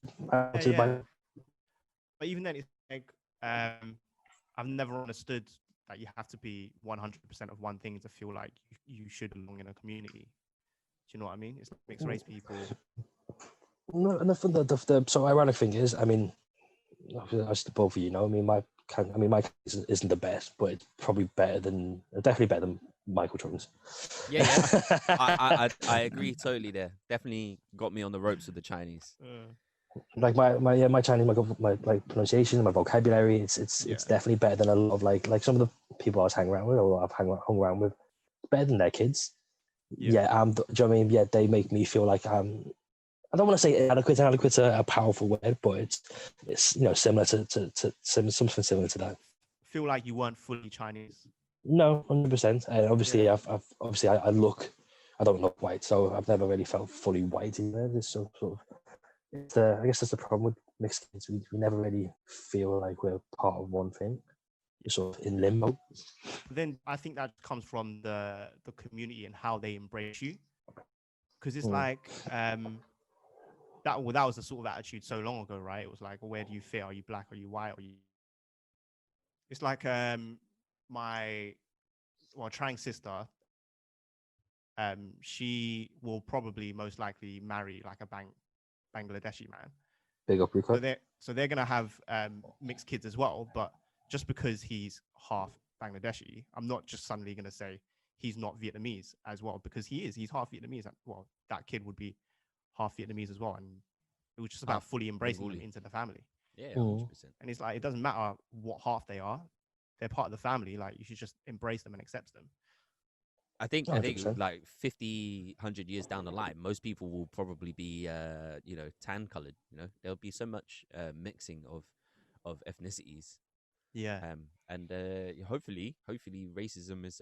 But even then, it's like I've never understood that you have to be 100% of one thing to feel like you should belong in a community. Do you know what I mean? It's like mixed race people. No, and the so ironic thing is, I mean, as the both of you know, I mean, my case isn't the best, but it's probably definitely better than Michael Jordan's. Yeah. I agree totally there. Definitely got me on the ropes with the Chinese. Like my Chinese, my pronunciation, my vocabulary, it's definitely better than a lot of like some of the people I was hanging around with or I've hung around with. Better than their kids. Do you know what I mean? Yeah, they make me feel like I don't want to say inadequate. Inadequate's a powerful word, but it's similar to something similar to that. Feel like you weren't fully Chinese. No, 100%. And obviously, I look. I don't look white, so I've never really felt fully white either. There's sort of. I guess that's the problem with mixed kids. We never really feel like we're part of one thing. You're sort of in limbo. Then I think that comes from the community and how they embrace you, because it's like that was the sort of attitude so long ago, right? It was like, well, where do you fit? Are you black? Are you white? Are you? It's like my Trang sister. She will probably most likely marry like a Bangladeshi man. Big up, Rico. So they're gonna have mixed kids as well, but just because he's half Bangladeshi, I'm not just suddenly gonna say he's not Vietnamese as well, because he's half Vietnamese. Well, that kid would be half Vietnamese as well, and it was just about fully embracing them into the family. Yeah, 100%. And it's like, it doesn't matter what half they are; they're part of the family. Like, you should just embrace them and accept them. I think like 50, 100 years down the line, most people will probably be tan colored. There'll be so much mixing of ethnicities. Yeah. And hopefully racism is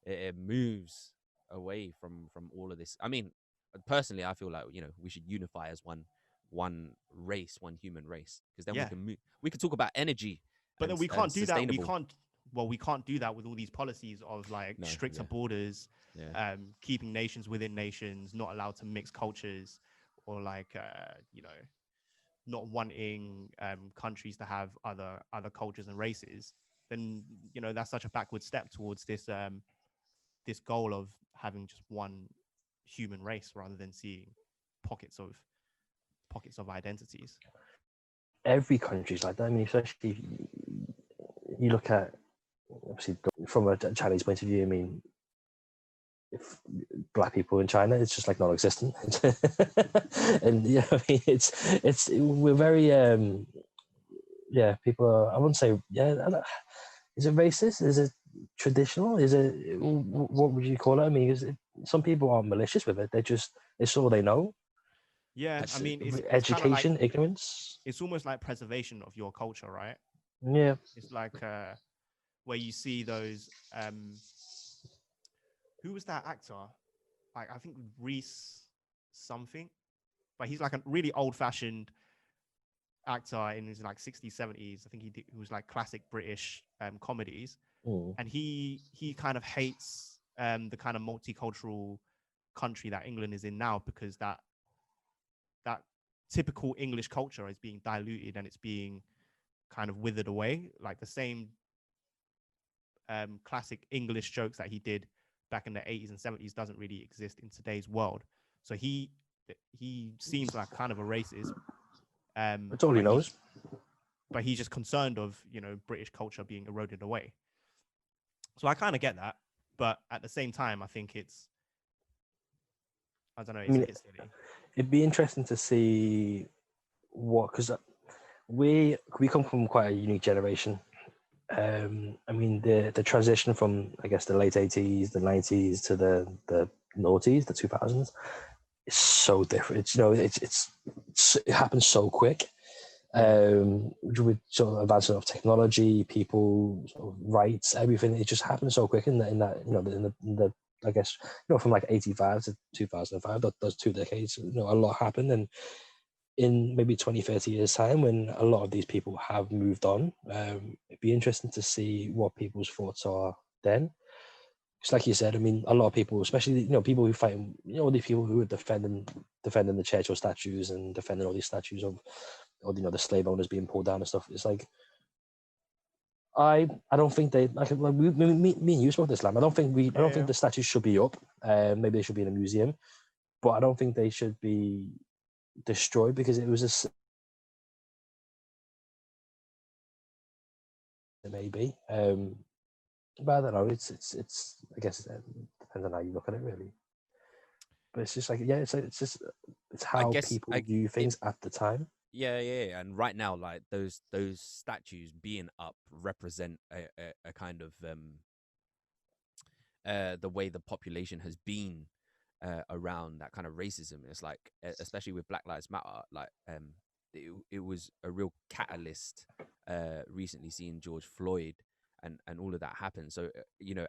it moves away from all of this. I mean, personally, I feel like we should unify as one race, one human race, because then we can talk about energy. But then we can't do that. We can't do that with all these policies of like stricter borders, keeping nations within nations, not allowed to mix cultures, or like not wanting countries to have other cultures and races. Then that's such a backward step towards this this goal of having just one human race rather than seeing pockets of identities. Every country's like that. I mean, especially you look at, obviously, from a Chinese point of view, I mean, if black people in China, it's just like non-existent. And yeah, I mean, we're very people are, I wouldn't say is it racist? Is it traditional? Is it, what would you call it? I mean, some people aren't malicious with it. It's all they know. Yeah, I mean, it's education, like, ignorance. It's almost like preservation of your culture, right? Yeah. It's like where you see those. Who was that actor? Like, I think Reese something, but he's like a really old-fashioned actor in his like 60s, 70s. I think he was like classic British comedies, and he kind of hates the kind of multicultural country that England is in now, because that typical English culture is being diluted and it's being kind of withered away. Like the same classic English jokes that he did back in the 80s and 70s doesn't really exist in today's world. So he seems like kind of a racist. That's all he knows. But he's just concerned of, British culture being eroded away. So I kind of get that, but at the same time, I think I don't know. It's a bit silly. It'd be interesting to see because we come from quite a unique generation. I mean, the transition from, I guess, the late 80s, the 90s to the noughties, the 2000s, is so different. It happens so quick. With sort of advancement of technology, people, sort of rights, everything, it just happens so quick in the I guess, from like 85 to 2005, those 2 decades, a lot happened. And in maybe 20, 30 years time, when a lot of these people have moved on, it'd be interesting to see what people's thoughts are then. Because like you said, I mean, a lot of people, especially, people who fight, all these people who are defending the Churchill statues and defending all these statues of, or, the slave owners being pulled down and stuff. It's like, I don't think they, like me and you spoke this, Lam. I don't think the statues should be up. Maybe they should be in a museum, but I don't think they should be destroyed, because it was maybe. But I don't know. It's I guess it depends on how you look at it, really. But it's just like, it's how people view things at the time. Yeah, and right now, like those statues being up represent a kind of the way the population has been around that kind of racism. It's like, especially with Black Lives Matter, like it was a real catalyst recently seeing George Floyd and all of that happen. So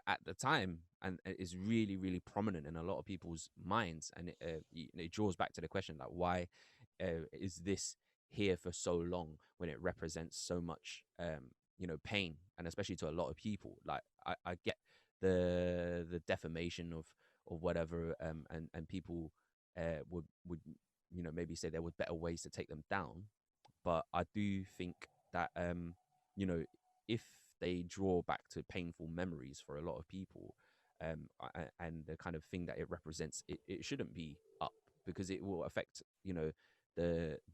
at the time, and it's really, really prominent in a lot of people's minds, and it draws back to the question, like, why is this here for so long when it represents so much pain, and especially to a lot of people. Like I get the defamation of whatever, and people would maybe say there were better ways to take them down, but I do think that if they draw back to painful memories for a lot of people, and the kind of thing that it represents, it shouldn't be up, because it will affect the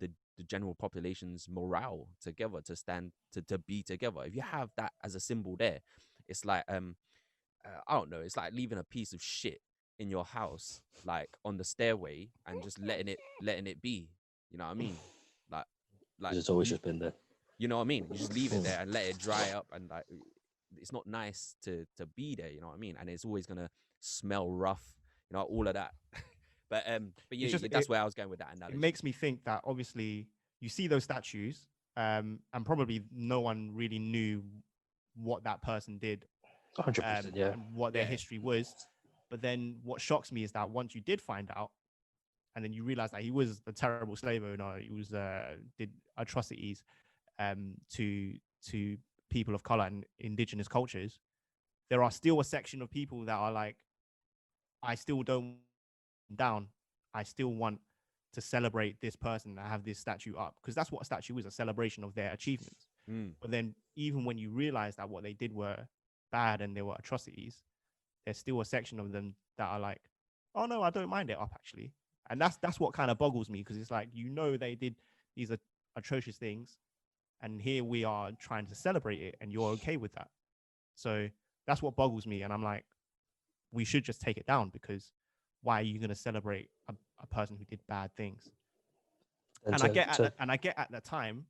general population's morale together, to stand to be together. If you have that as a symbol there, it's like I don't know, it's like leaving a piece of shit in your house, like on the stairway, and just letting it be. You know what I mean? Like it's always just been there. You know what I mean? You just leave it there and let it dry up, and like it's not nice to be there. You know what I mean? And it's always gonna smell rough. All of that. But yeah, that's where I was going with that analogy. It makes me think that obviously you see those statues, and probably no one really knew what that person did, 100%, yeah, and what their history was. But then what shocks me is that once you did find out, and then you realize that he was a terrible slave owner, he was did atrocities to people of color and indigenous cultures, there are still a section of people that are like, I still don't down. I still want to celebrate this person and have this statue up, because that's what a statue is, a celebration of their achievements. But then even when you realize that what they did were bad and they were atrocities, there's still a section of them that are like, oh no, I don't mind it up actually. And that's what kind of boggles me, because it's like, they did these atrocious things, and here we are trying to celebrate it, and you're okay with that. So that's what boggles me. And I'm like, we should just take it down, because why are you going to celebrate a person who did bad things? And I get at the time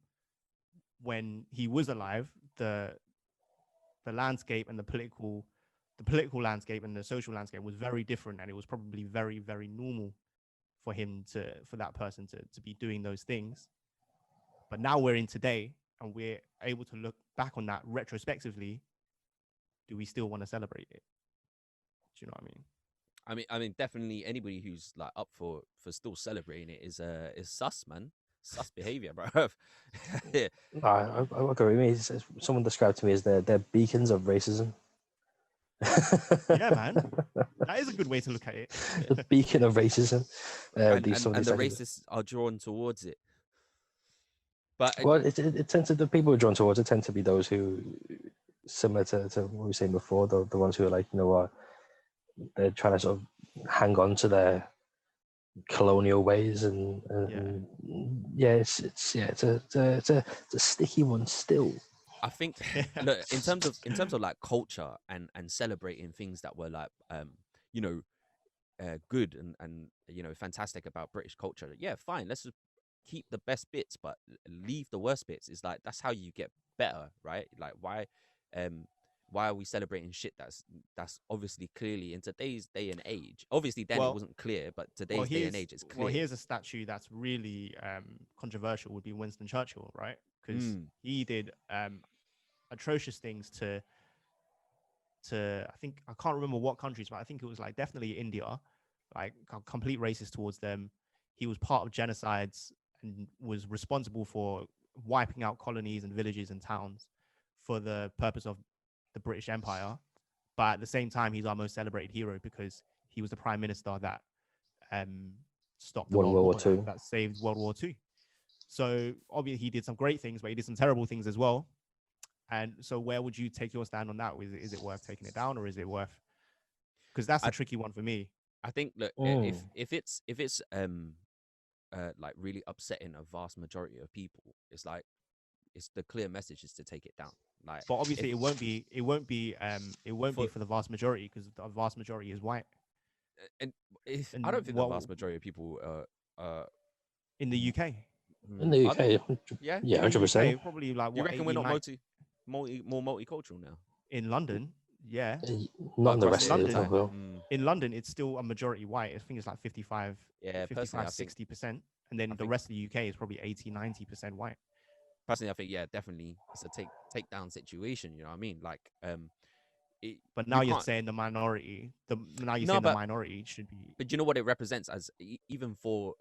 when he was alive, the landscape and the political landscape and the social landscape was very different, and it was probably very, very normal for that person to be doing those things. But now we're in today, and we're able to look back on that retrospectively. Do we still want to celebrate it? Do you know what I mean? I mean, definitely anybody who's like up for still celebrating it is sus, man. Sus behavior, bro. Yeah. I agree with me. Someone described to me as they're beacons of racism. Yeah, man, that is a good way to look at it. The beacon of racism. And the racists are drawn towards it. But well, it tends to, the people who are drawn towards it tend to be those who, similar to what we were saying before, the ones who are like, you know what, they're trying to sort of hang on to their colonial ways, and it's a sticky one still. I think look, in terms of like culture and celebrating things that were like you know good and you know fantastic about British culture. Yeah, fine. Let's just keep the best bits, but leave the worst bits. It's like that's how you get better, right? Like why are we celebrating shit that's obviously clearly in today's day and age? Obviously then it wasn't clear, but today's day and age it's clear. Well, here's a statue that's really controversial, would be Winston Churchill, right? Because he did atrocious things to I think, I can't remember what countries, but I think it was like definitely India, like complete racist towards them. He was part of genocides and was responsible for wiping out colonies and villages and towns for the purpose of the British Empire. But at the same time, he's our most celebrated hero because he was the prime minister that stopped the World War II, that saved World War II. So obviously he did some great things, but he did some terrible things as well. And so where would you take your stand on that? Is it worth taking it down, or is it worth, because that's a tricky one for me. I think, look, if it's like really upsetting a vast majority of people, it's like, it's the clear message is to take it down. Like, but obviously it won't be for the vast majority, because the vast majority is white. And I don't think the vast majority of people in the UK. In the UK, yeah, 100%. Probably like, you reckon we're not more multicultural now? In London, yeah. Not in the rest of the world. In London, it's still a majority white. I think it's like 55, 60%. And then the rest of the UK is probably 80-90% white. Personally, I think, yeah, definitely it's a take down situation. You know what I mean? Like, but now you're saying the minority. The minority should be. But you know what it represents as, even for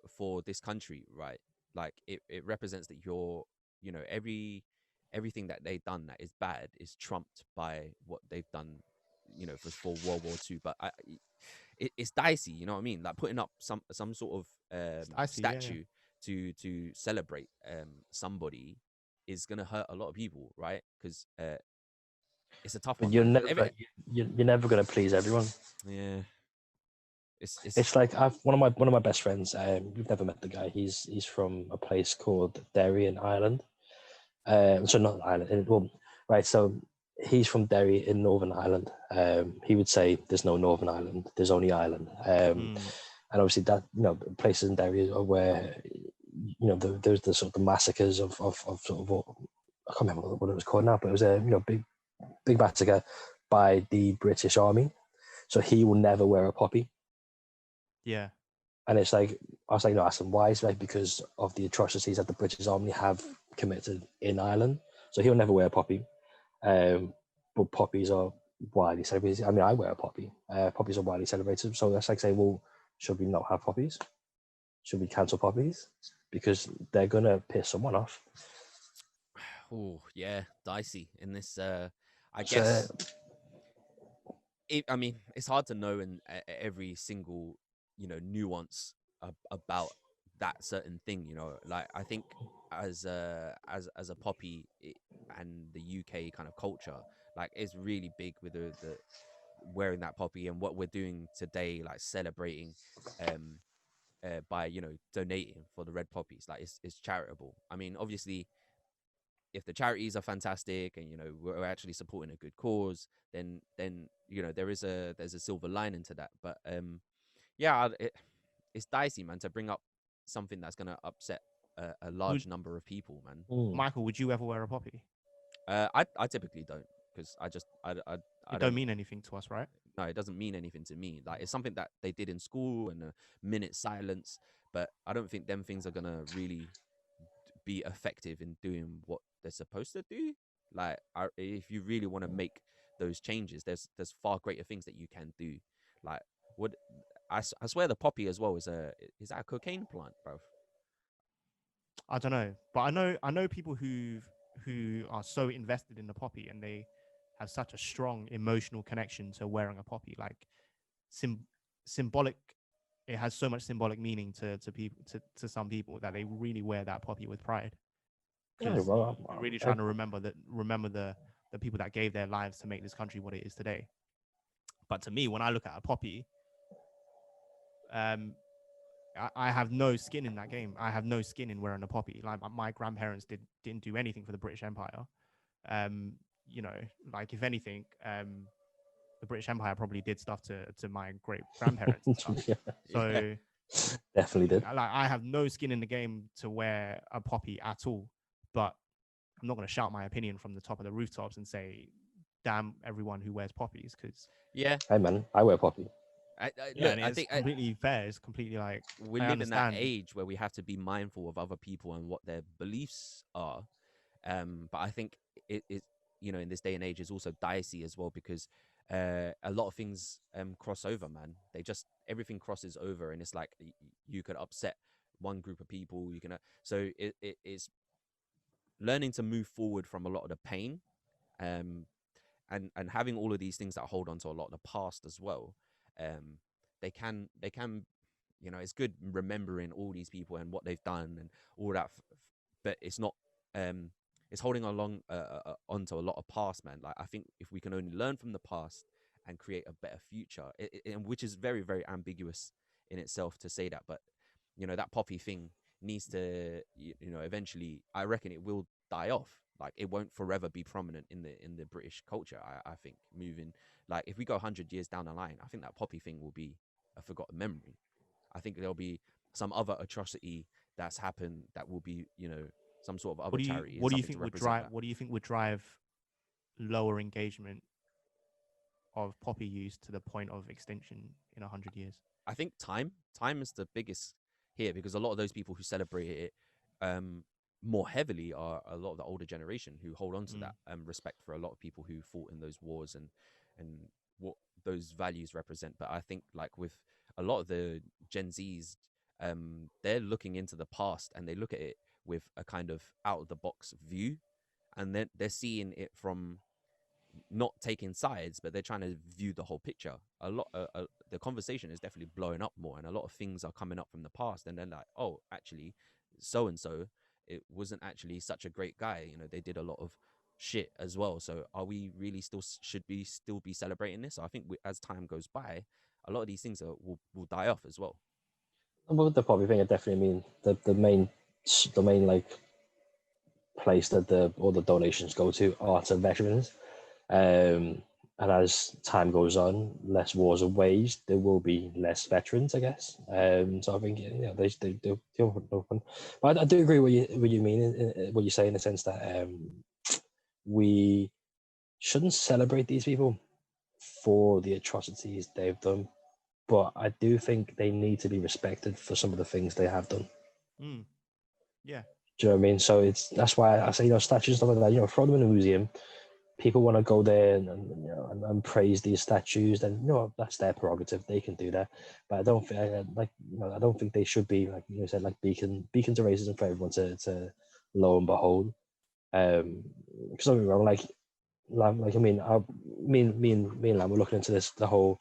this country, right? Like it represents that you know, everything that they've done that is bad is trumped by what they've done, you know, for World War II. But it's dicey, you know what I mean? Like putting up some sort of statue to celebrate somebody is gonna hurt a lot of people, right? Because it's a tough one. You're never gonna please everyone. Yeah. It's like one of my best friends. We've never met the guy. He's from a place called Derry in Ireland. So not Ireland. Right. So he's from Derry in Northern Ireland. He would say there's no Northern Ireland. There's only Ireland. And obviously that, you know, places in Derry are where, you know, there's the sort of the massacres of sort of what, I can't remember what it was called now, but it was a, you know, big massacre by the British Army. So he will never wear a poppy. Yeah. And it's like, I was like, no, ask him why. It's like, because of the atrocities that the British Army have committed in Ireland. So he'll never wear a poppy. But poppies are widely celebrated. I mean, I wear a poppy. Poppies are widely celebrated. So that's like saying, well, should we not have poppies? Should we cancel poppies? Because they're going to piss someone off. Oh, yeah, dicey in this. I guess, I mean, it's hard to know in every single, you know, nuance about that certain thing, you know. Like, I think as a poppy and the UK kind of culture, like, it's really big with the wearing that poppy, and what we're doing today, like celebrating by, you know, donating for the red poppies. Like, it's charitable. I mean, obviously if the charities are fantastic and we're actually supporting a good cause, then there's a silver lining to that. But yeah, it's dicey, man, to bring up something that's gonna upset a large number of people, man. Michael, would you ever wear a poppy? I typically don't, because I It don't mean anything to us, right? No, it doesn't mean anything to me. Like, it's something that they did in school and a minute silence, but I don't think them things are gonna really be effective in doing what they're supposed to do. Like, if you really want to make those changes, there's far greater things that you can do. Like, what I swear the poppy as well is that a cocaine plant, bro? I don't know, but I know people who are so invested in the poppy, and they have such a strong emotional connection to wearing a poppy. Like, symbolic, it has so much symbolic meaning to people, to some people, that they really wear that poppy with pride. Yeah, well, You're really trying to remember the people that gave their lives to make this country what it is today. But to me, when I look at a poppy, I have no skin in that game. I have no skin in wearing a poppy. Like, my grandparents didn't do anything for the British Empire. Like, if anything, the British Empire probably did stuff to my great grandparents and stuff. Yeah. So definitely did. Like, I have no skin in the game to wear a poppy at all. But I'm not going to shout my opinion from the top of the rooftops and say, damn everyone who wears poppies, because yeah, hey man, I wear poppy. I it's think completely fair. It's completely like, we live in that age where we have to be mindful of other people and what their beliefs are. But I think it in this day and age is also dicey as well, because a lot of things cross over, man. Everything crosses over, and it's like you could upset one group of people. So it's learning to move forward from a lot of the pain, and having all of these things that hold on to a lot of the past as well. They can it's good remembering all these people and what they've done and all that, but it's not it's holding along onto a lot of past, man. Like, I think if we can only learn from the past and create a better future, which is very, very ambiguous in itself to say that, but that poppy thing needs to eventually, I reckon it will die off. Like, it won't forever be prominent in the British culture. I think moving, like, if we go 100 years down the line, I think that poppy thing will be a forgotten memory. I think there'll be some other atrocity that's happened that will be some sort of other charity. What do you think would drive lower engagement of poppy use to the point of extinction in 100 years? I think time is the biggest here, because a lot of those people who celebrate it more heavily are a lot of the older generation who hold on to that respect for a lot of people who fought in those wars and what those values represent. But I think, like, with a lot of the Gen Zs, they're looking into the past and they look at it with a kind of out of the box view, and then they're seeing it from not taking sides, but they're trying to view the whole picture. A lot, the conversation is definitely blowing up more, and a lot of things are coming up from the past, and then like, oh, actually, so and so, it wasn't actually such a great guy. They did a lot of shit as well. So are we really still be celebrating this? So I think as time goes by, a lot of these things will die off as well. Well, the poppy thing, I definitely mean the main like place that all the donations go to are to veterans. And as time goes on, less wars are waged, there will be less veterans, I guess. So I think they open. But I do agree what you mean, what you say, in the sense that we shouldn't celebrate these people for the atrocities they've done, but I do think they need to be respected for some of the things they have done. Yeah. Do you know what I mean? So that's why I say, statues and stuff like that, throw them in a museum. People want to go there and praise these statues, then that's their prerogative. They can do that. But I don't think I don't think they should be, like you said, like beacons of racism for everyone to lo and behold. Because don't get me wrong, like I mean, me and Lam were looking into the whole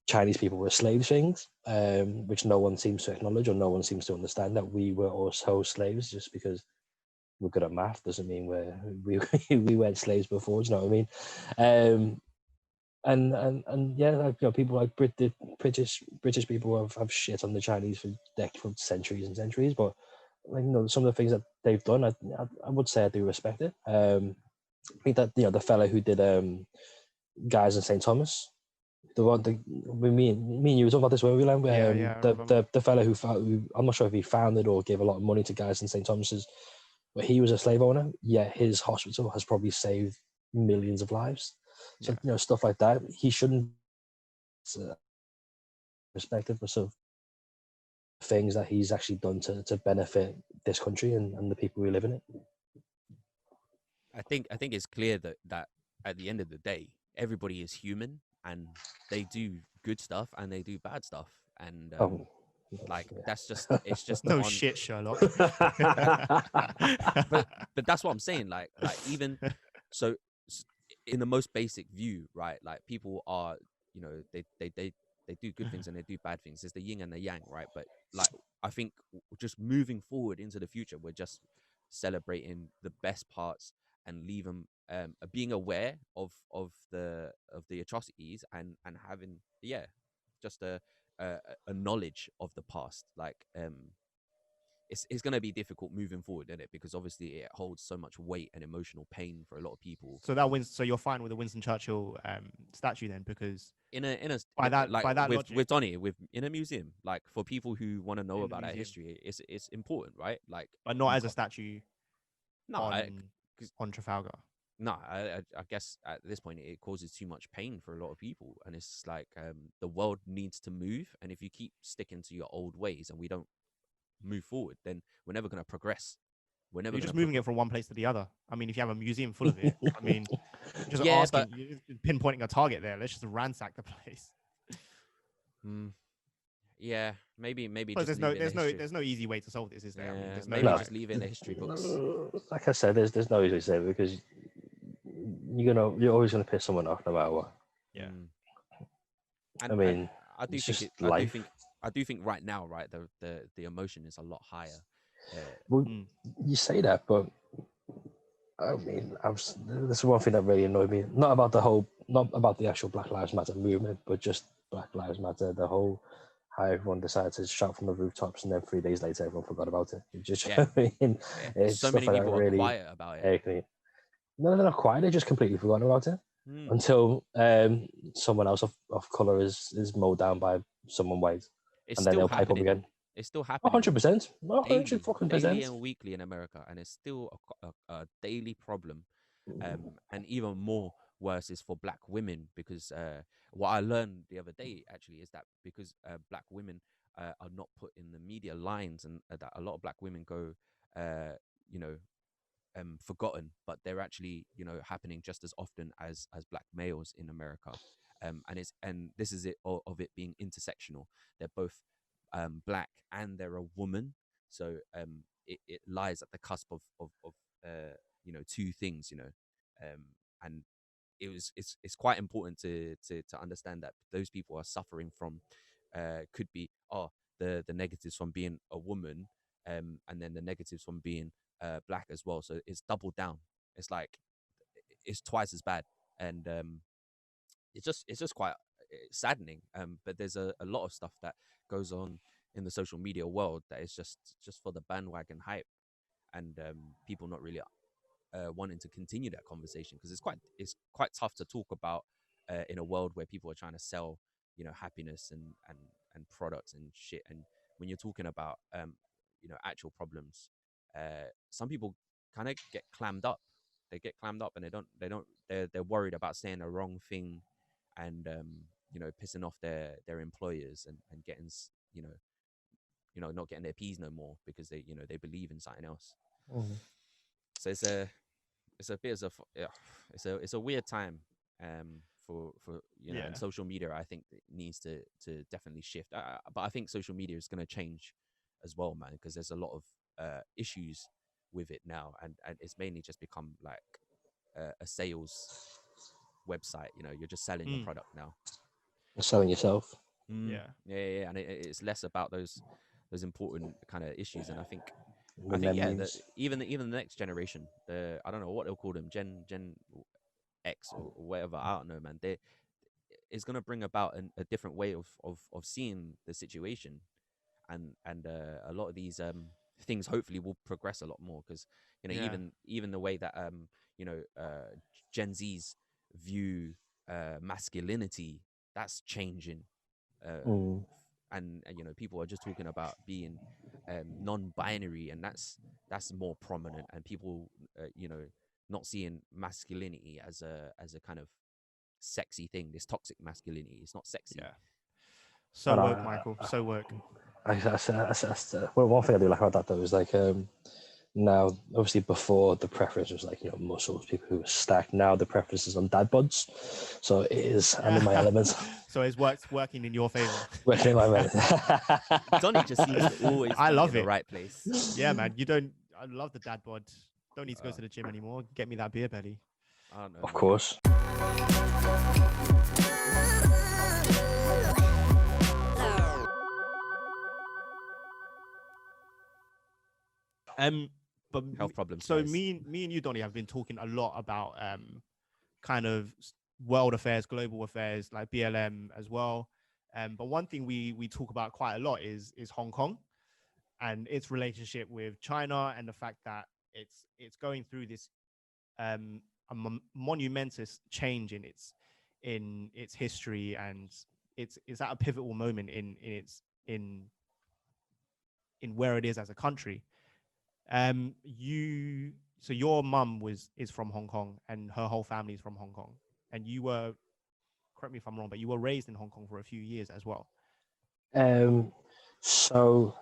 Chinese people were slave things, which no one seems to acknowledge, or no one seems to understand, that we were also slaves. Just because we're good at math doesn't mean we weren't slaves before. Do you know what I mean? And yeah, like, people like British people have shit on the Chinese for centuries and centuries, but like, some of the things that they've done, I would say I do respect it. I think that the fellow who did Guys in St. Thomas, me and you were talking about this when we were the fellow who I'm not sure if he founded or gave a lot of money to Guys in St. Thomas's, but he was a slave owner. Yeah, his hospital has probably saved millions of lives. So stuff like that, he shouldn't respected for some things that he's actually done to benefit this country and the people who live in it. I think it's clear that at the end of the day, everybody is human and they do good stuff and they do bad stuff, and that's just it's just no shit, Sherlock. but that's what I'm saying. Like even so, in the most basic view, right? Like people are, they do good things and they do bad things. It's the yin and the yang, right? But like I think just moving forward into the future, we're just celebrating the best parts and leave them being aware of the atrocities and having just a knowledge of the past. Like it's going to be difficult moving forward, isn't it? Because obviously it holds so much weight and emotional pain for a lot of people. So you're fine with the Winston Churchill statue then, because with Donny, in a museum, like for people who want to know about our history, it's important, right? Like, but not as a statue. No, on Trafalgar. No, I guess at this point it causes too much pain for a lot of people, and it's like the world needs to move, and if you keep sticking to your old ways and we don't move forward, then we're never going to progress. You're just moving it from one place to the other. I mean, if you have a museum full of it, I mean, you're pinpointing a target there. Let's just ransack the place. Yeah, maybe. Well, there's no easy way to solve this, is there? Yeah, maybe just leave it in the history books. Like I said, there's no easy way to say it, because you're always gonna piss someone off no matter what. Yeah. I mean, I do think right now, right, the emotion is a lot higher. Well, you say that, but I mean, that's one thing that really annoyed me. Not about the actual Black Lives Matter movement, but just Black Lives Matter, the whole how everyone decided to shout from the rooftops, and then 3 days later everyone forgot about it. It's so many people are quiet about it. No, they're not quiet. They just completely forgotten about it until someone else of color is mowed down by someone white, and then they'll pipe up again. It's still happening. 100%. 100% daily and weekly in America, and it's still a daily problem. And even more worse is for Black women, because what I learned the other day actually is that because Black women are not put in the media lines, and that a lot of Black women go, forgotten, but they're actually happening just as often as Black males in America. And this is it of it being intersectional. They're both Black and they're a woman, so it lies at the cusp of two things, and it's quite important to understand that those people are suffering from could be the negatives from being a woman, and then the negatives from being Black as well. So it's doubled down. It's like it's twice as bad, and it's just quite saddening. But there's a lot of stuff that goes on in the social media world that is just for the bandwagon hype, and people not really wanting to continue that conversation, because it's quite tough to talk about in a world where people are trying to sell happiness and products and shit. And when you're talking about actual problems, some people kind of get clammed up. They get clammed up, and they're worried about saying the wrong thing, and pissing off their employers, and getting not getting their P's no more, because they believe in something else. So it's a weird time for and social media, I think, needs to definitely shift. But I think social media is going to change as well, man, because there's a lot of issues with it now, and it's mainly just become like a sales website. You're just selling your product now. You're selling yourself. Yeah, and it's less about those important kind of issues. And I think even the next generation, I don't know what they'll call them, Gen X or whatever, I don't know, man. It's gonna bring about a different way of seeing the situation, and a lot of these things hopefully will progress a lot more, because even the way that Gen Z's view masculinity, that's changing, and people are just talking about being non-binary, and that's more prominent, and people not seeing masculinity as a kind of sexy thing, this toxic masculinity. It's not sexy. So woke, Michael, so woke. Well, one thing I do like about that though is like now, obviously before the preference was like muscles, people who were stacked. Now the preference is on dad bods, so it is. I'm in my elements. So it's working in your favor. Working in my elements. Donny just seems to always I be love in the right place. Yeah, man. I love the dad bod. Don't need to go to the gym anymore. Get me that beer belly. I don't know. Of course. But health problems. So guys. me and you, Donny, have been talking a lot about kind of world affairs, global affairs, like BLM as well. But one thing we talk about quite a lot is Hong Kong and its relationship with China, and the fact that it's going through this a monumentous change in its history, and it's at a pivotal moment in where it is as a country. So your mum is from Hong Kong, and her whole family is from Hong Kong, and you were, correct me if I'm wrong, but you were raised in Hong Kong for a few years as well. So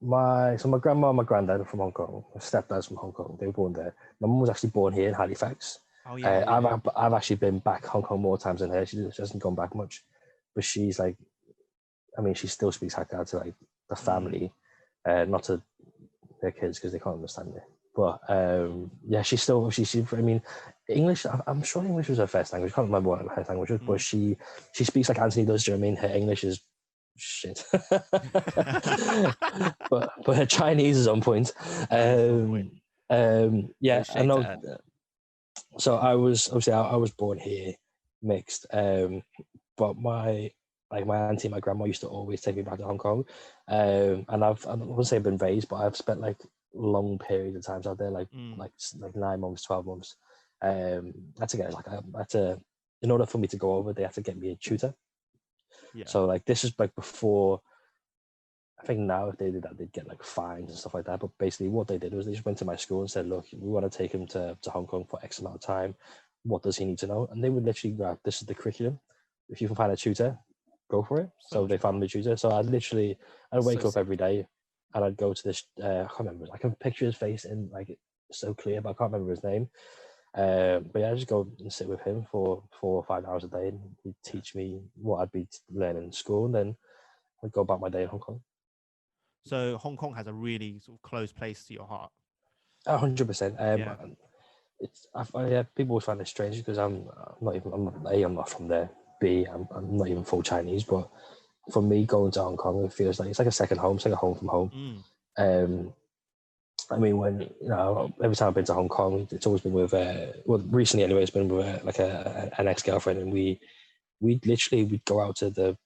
my grandma and my granddad are from Hong Kong. My stepdad's from Hong Kong. They were born there. My mum was actually born here in Halifax. Oh yeah. I've actually been back Hong Kong more times than her. She hasn't gone back much, but she's like, I mean, she still speaks Hakka to like the family, not to their kids because they can't understand it. But yeah, she I mean, English. I'm sure English was her first language. I can't remember what her language was, but she speaks like Anthony does. Do you know what I mean? Her English is shit, but her Chinese is on point. Yeah, I know. So I was born here, mixed. But my auntie and my grandma used to always take me back to Hong Kong, and I wouldn't say I've been raised, but I've spent like long periods of times out there, like 9 months, 12 months. I had to in order for me to go over, they had to get me a tutor. Yeah. So like this is like before. I think now if they did that, they'd get like fines and stuff like that. But basically what they did was they just went to my school and said, look, we want to take him to Hong Kong for X amount of time. What does he need to know? And they would literally go, this is the curriculum. If you can find a tutor, go for it. So they found me a tutor. So I'd wake up every day and I'd go to this, I can't remember. I can picture his face and like it's so clear, but I can't remember his name. But yeah, I just go and sit with him for 4 or 5 hours a day, and he'd teach me what I'd be learning in school, and then I'd go about my day in Hong Kong. So Hong Kong has a really sort of close place to your heart. 100%. People always find it strange because I'm not from there. B, I'm not even full Chinese, but for me, going to Hong Kong, it feels like it's like a second home. It's like a home from home. I mean, when every time I've been to Hong Kong, it's always been with recently anyway, it's been with an ex-girlfriend, and we'd go out to the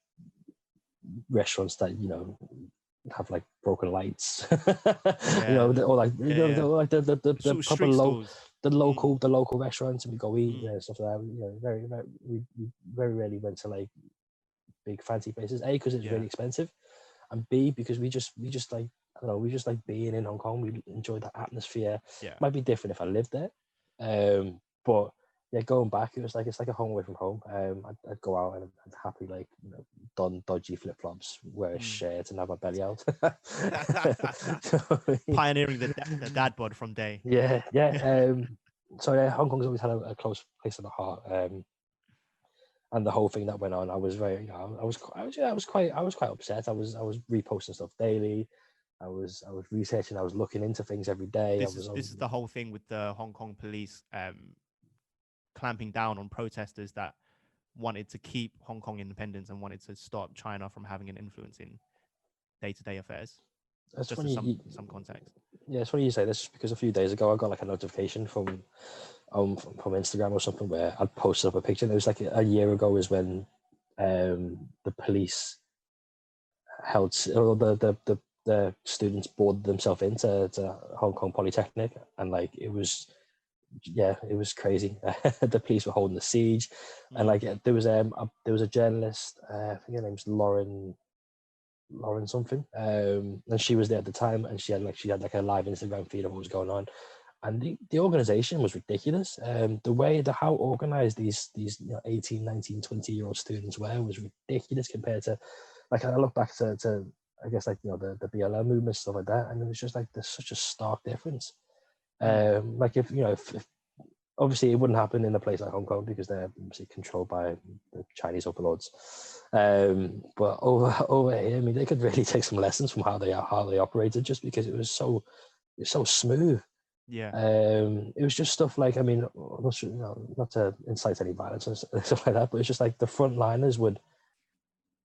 restaurants that have like broken lights, the local restaurants, and we go eat stuff like that. We very rarely went to like big fancy places. A, because it's really expensive, and B, because we just like we just like being in Hong Kong. We enjoy that atmosphere. Might be different if I lived there, but yeah, going back, it's like a home away from home. I'd go out and I'd happily don dodgy flip flops, wear a shirt, and have my belly out. Pioneering the dad bod from day. Yeah. So yeah, Hong Kong's always had a close place in the heart. And the whole thing that went on, I was very, I was quite upset. I was reposting stuff daily. I was researching. I was looking into things every day. This is the whole thing with the Hong Kong police clamping down on protesters that wanted to keep Hong Kong independence and wanted to stop China from having an influence in day-to-day affairs. That's just funny, some context. Yeah, it's funny you say this because a few days ago I got like a notification from Instagram or something where I'd posted up a picture. And it was like a year ago is when the police held, or the the students boarded themselves into Hong Kong Polytechnic, and like it was crazy. The police were holding the siege, and like there was a journalist, I think her name's Lauren something, and she was there at the time, and she had like a live Instagram feed of what was going on, and the organization was ridiculous. How organized these 18, 19, 20-year-old students were was ridiculous compared to, like, I look back to I guess, like, the BLM movement, stuff like that, and it was just like there's such a stark difference. Like, if obviously it wouldn't happen in a place like Hong Kong because they're obviously controlled by the Chinese overlords. But over here, I mean, they could really take some lessons from how they operated, just because it was so smooth. Yeah. It was just stuff like, I mean, not to incite any violence and stuff like that, but it's just like the frontliners would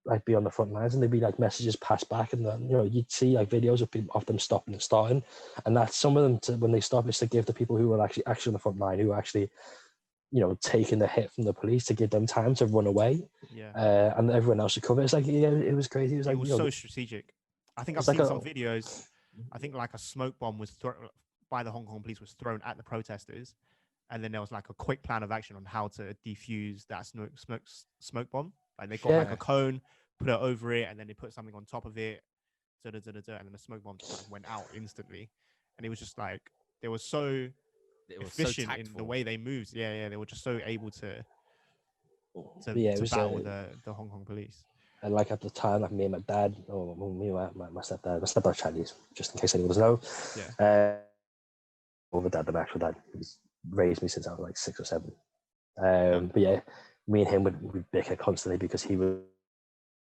like be on the front lines, and there'd be like messages passed back, and then you'd see like videos of them stopping and starting, and that's some of them when they stop is to give the people who are actually on the front line, who are actually taking the hit from the police, to give them time to run away. And everyone else should cover. It's like, it was crazy. It was like, it was so strategic. I think I've seen some videos. I think like a smoke bomb was thrown by the Hong Kong police, was thrown at the protesters, and then there was like a quick plan of action on how to defuse that smoke bomb. Like, they got like a cone, put it over it, and then they put something on top of it, and then the smoke bomb just like went out instantly. And it was just like, they were so efficient in the way they moved. They were just so able to battle the Hong Kong police. And like at the time, like me and my dad, my stepdad Chinese, just in case anyone doesn't know. Over dad, the actual dad, he's raised me since I was like 6 or 7. But yeah, me and him would bicker constantly because he was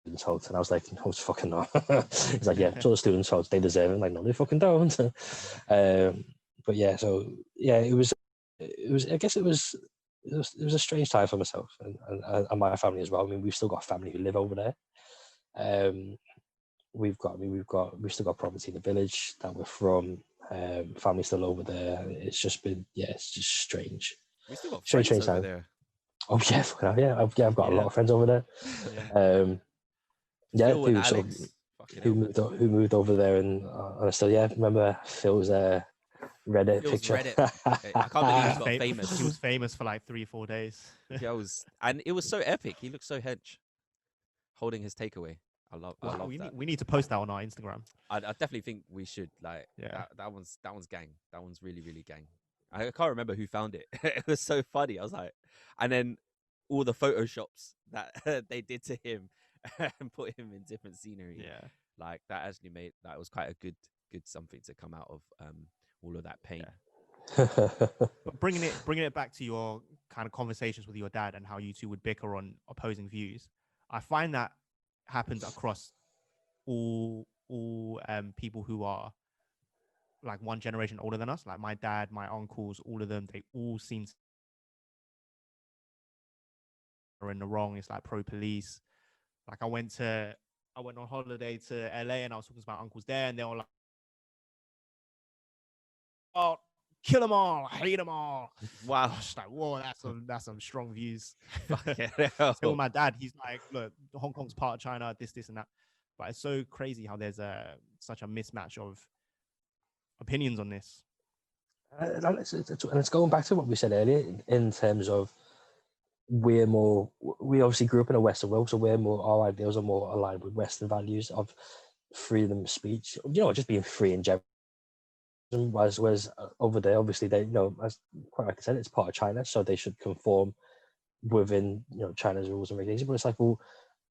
insults, and I was like, no, it's fucking not. He's like, yeah, it's all the students' faults, they deserve it. I'm like, no, they fucking don't. But yeah, so yeah, it was. I guess it was a strange time for myself and my family as well. I mean, we've still got family who live over there. We've still got property in the village that we're from. Family still over there. It's just been, it's just strange. We still got friends over there. Oh yeah, I've got a lot of friends over there. Phil and Alex, who moved over there, and I still remember Phil's Reddit picture. I can't believe he got famous. He was famous for like 3 or 4 days. And it was so epic. He looked so hench, holding his takeaway. I love that. We need to post that on our Instagram. I definitely think we should. Like, that one's gang. That one's really, really gang. I can't remember who found it. It was so funny. I was like, and then all the photoshops that they did to him and put him in different scenery. Yeah, like that actually that was quite a good something to come out of all of that pain. But bringing it back to your kind of conversations with your dad and how you two would bicker on opposing views, I find that happens across all people who are like one generation older than us. Like my dad, my uncles, all of them, they all seem to are in the wrong. It's like pro police. Like I went on holiday to LA and I was talking to my uncles there, and they were like, "Oh, kill them all, I hate them all." Wow. Just like, whoa, that's some strong views. Still with my dad, he's like, look, Hong Kong's part of China, this and that. But it's so crazy how there's such a mismatch of opinions on this. And it's going back to what we said earlier in terms of we obviously grew up in a Western world, so our ideals are more aligned with Western values of freedom of speech, just being free in general. Whereas over there, obviously, they, as quite like I said, it's part of China, so they should conform within China's rules and regulations. But it's like, well,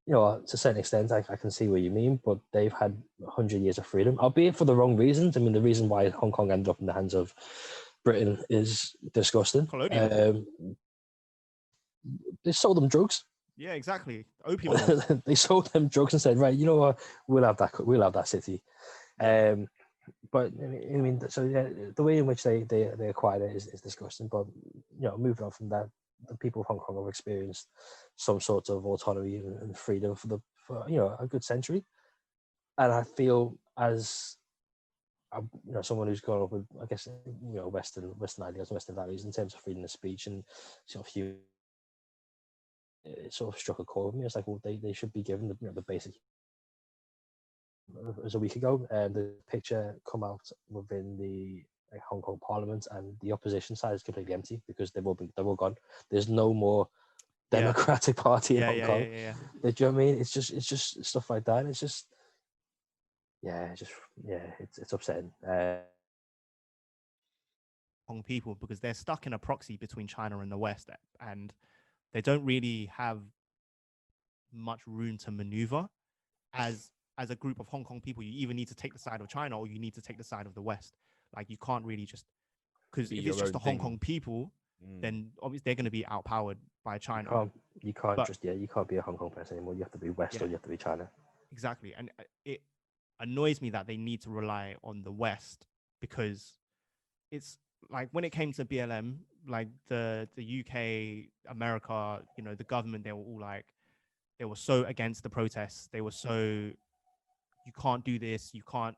to a certain extent, I can see what you mean, but they've had 100 years of freedom, albeit for the wrong reasons. I mean, the reason why Hong Kong ended up in the hands of Britain is disgusting. They sold them drugs. Yeah, exactly. Opium. They sold them drugs and said, right, you know what, we'll have that city. But I mean, so the way in which they acquired it is disgusting. But moving on from that, the people of Hong Kong have experienced some sort of autonomy and freedom for a good century. And I feel as someone who's grown up with, I guess, Western ideas, Western values in terms of freedom of speech and sort of human, it sort of struck a chord with me. It's like, well, they should be given the basic it was a week ago, and the picture come out within the Hong Kong Parliament, and the opposition side is completely empty because they're all gone. There's no more Democratic Party in Hong Kong. Yeah. Do you know what I mean? It's just stuff like that. It's just it's upsetting. Hong people, because they're stuck in a proxy between China and the West, and they don't really have much room to maneuver as a group of Hong Kong people. You either need to take the side of China or you need to take the side of the West. Like, you can't really just, because if it's just the Hong Kong people, then obviously they're going to be outpowered by China. You can't be a Hong Kong person anymore. You have to be West or you have to be China. Exactly. And it annoys me that they need to rely on the West, because it's like, when it came to BLM, like the UK, America, the government, they were all like, they were so against the protests. They were so, you can't do this. You can't,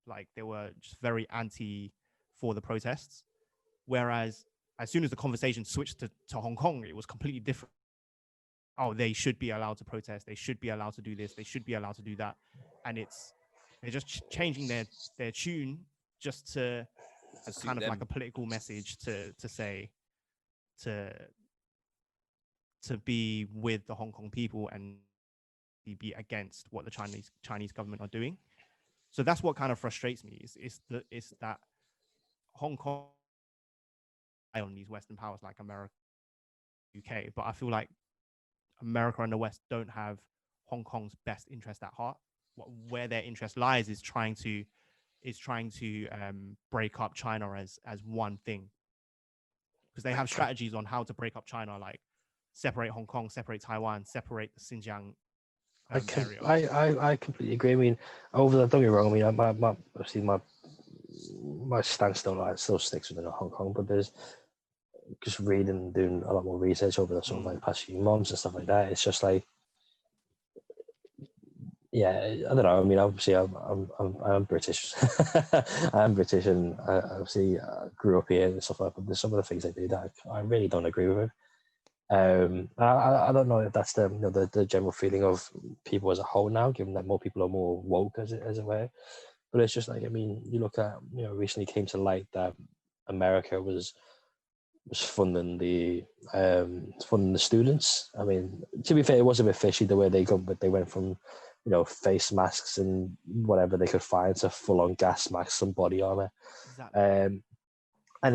like, they were just very anti for the protests. Whereas as soon as the conversation switched to Hong Kong, it was completely different. Oh, they should be allowed to protest. They should be allowed to do this. They should be allowed to do that. And they're just changing their tune just to as kind of them, like a political message to say, to be with the Hong Kong people and be against what the Chinese government are doing. So that's what kind of frustrates me, is that Hong Kong on these Western powers like America, UK, but I feel like America and the West don't have Hong Kong's best interest at heart. Where their interest lies is trying to break up China as one thing, because they have strategies on how to break up China, like separate Hong Kong, separate Taiwan, separate the Xinjiang area. I completely agree. I mean, don't get me wrong. I mean, my stance still sticks within Hong Kong, but there's just reading, doing a lot more research over the sort of like past few months and stuff like that. It's just like, yeah, I don't know. I mean, obviously, I'm British. I'm British, and I obviously grew up here and stuff like that. But there's some of the things they do that I really don't agree with. I don't know if that's the general feeling of people as a whole now, given that more people are more woke as it were. But it's just like, I mean, you look at, recently came to light that America was funding the students. I mean, to be fair, it was a bit fishy the way they went from, face masks and whatever they could find to full on gas masks and body armor. Exactly. And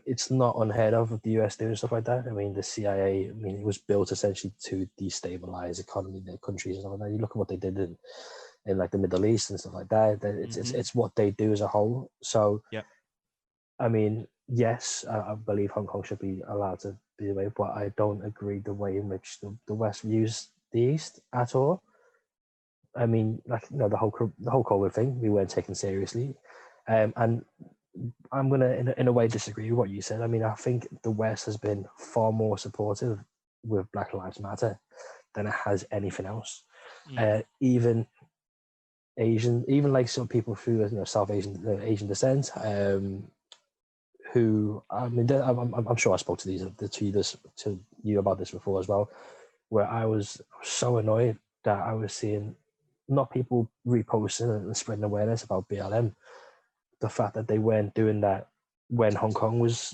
it's not unheard of the US doing stuff like that. I mean, the CIA, it was built essentially to destabilize economy, their countries and stuff like that. You look at what they did in like the Middle East and stuff like that. It's what they do as a whole. So, I mean, yes, I believe Hong Kong should be allowed to be away, but I don't agree the way in which the West views the East at all. I mean, like, the whole COVID thing, we weren't taken seriously, and I'm gonna in a way disagree with what you said. I mean, I think the West has been far more supportive with Black Lives Matter than it has anything else. Even like some people who South Asian descent, who, I mean, I'm sure I spoke to you about this before as well, where I was so annoyed that I was seeing not people reposting and spreading awareness about BLM, the fact that they weren't doing that when Hong Kong was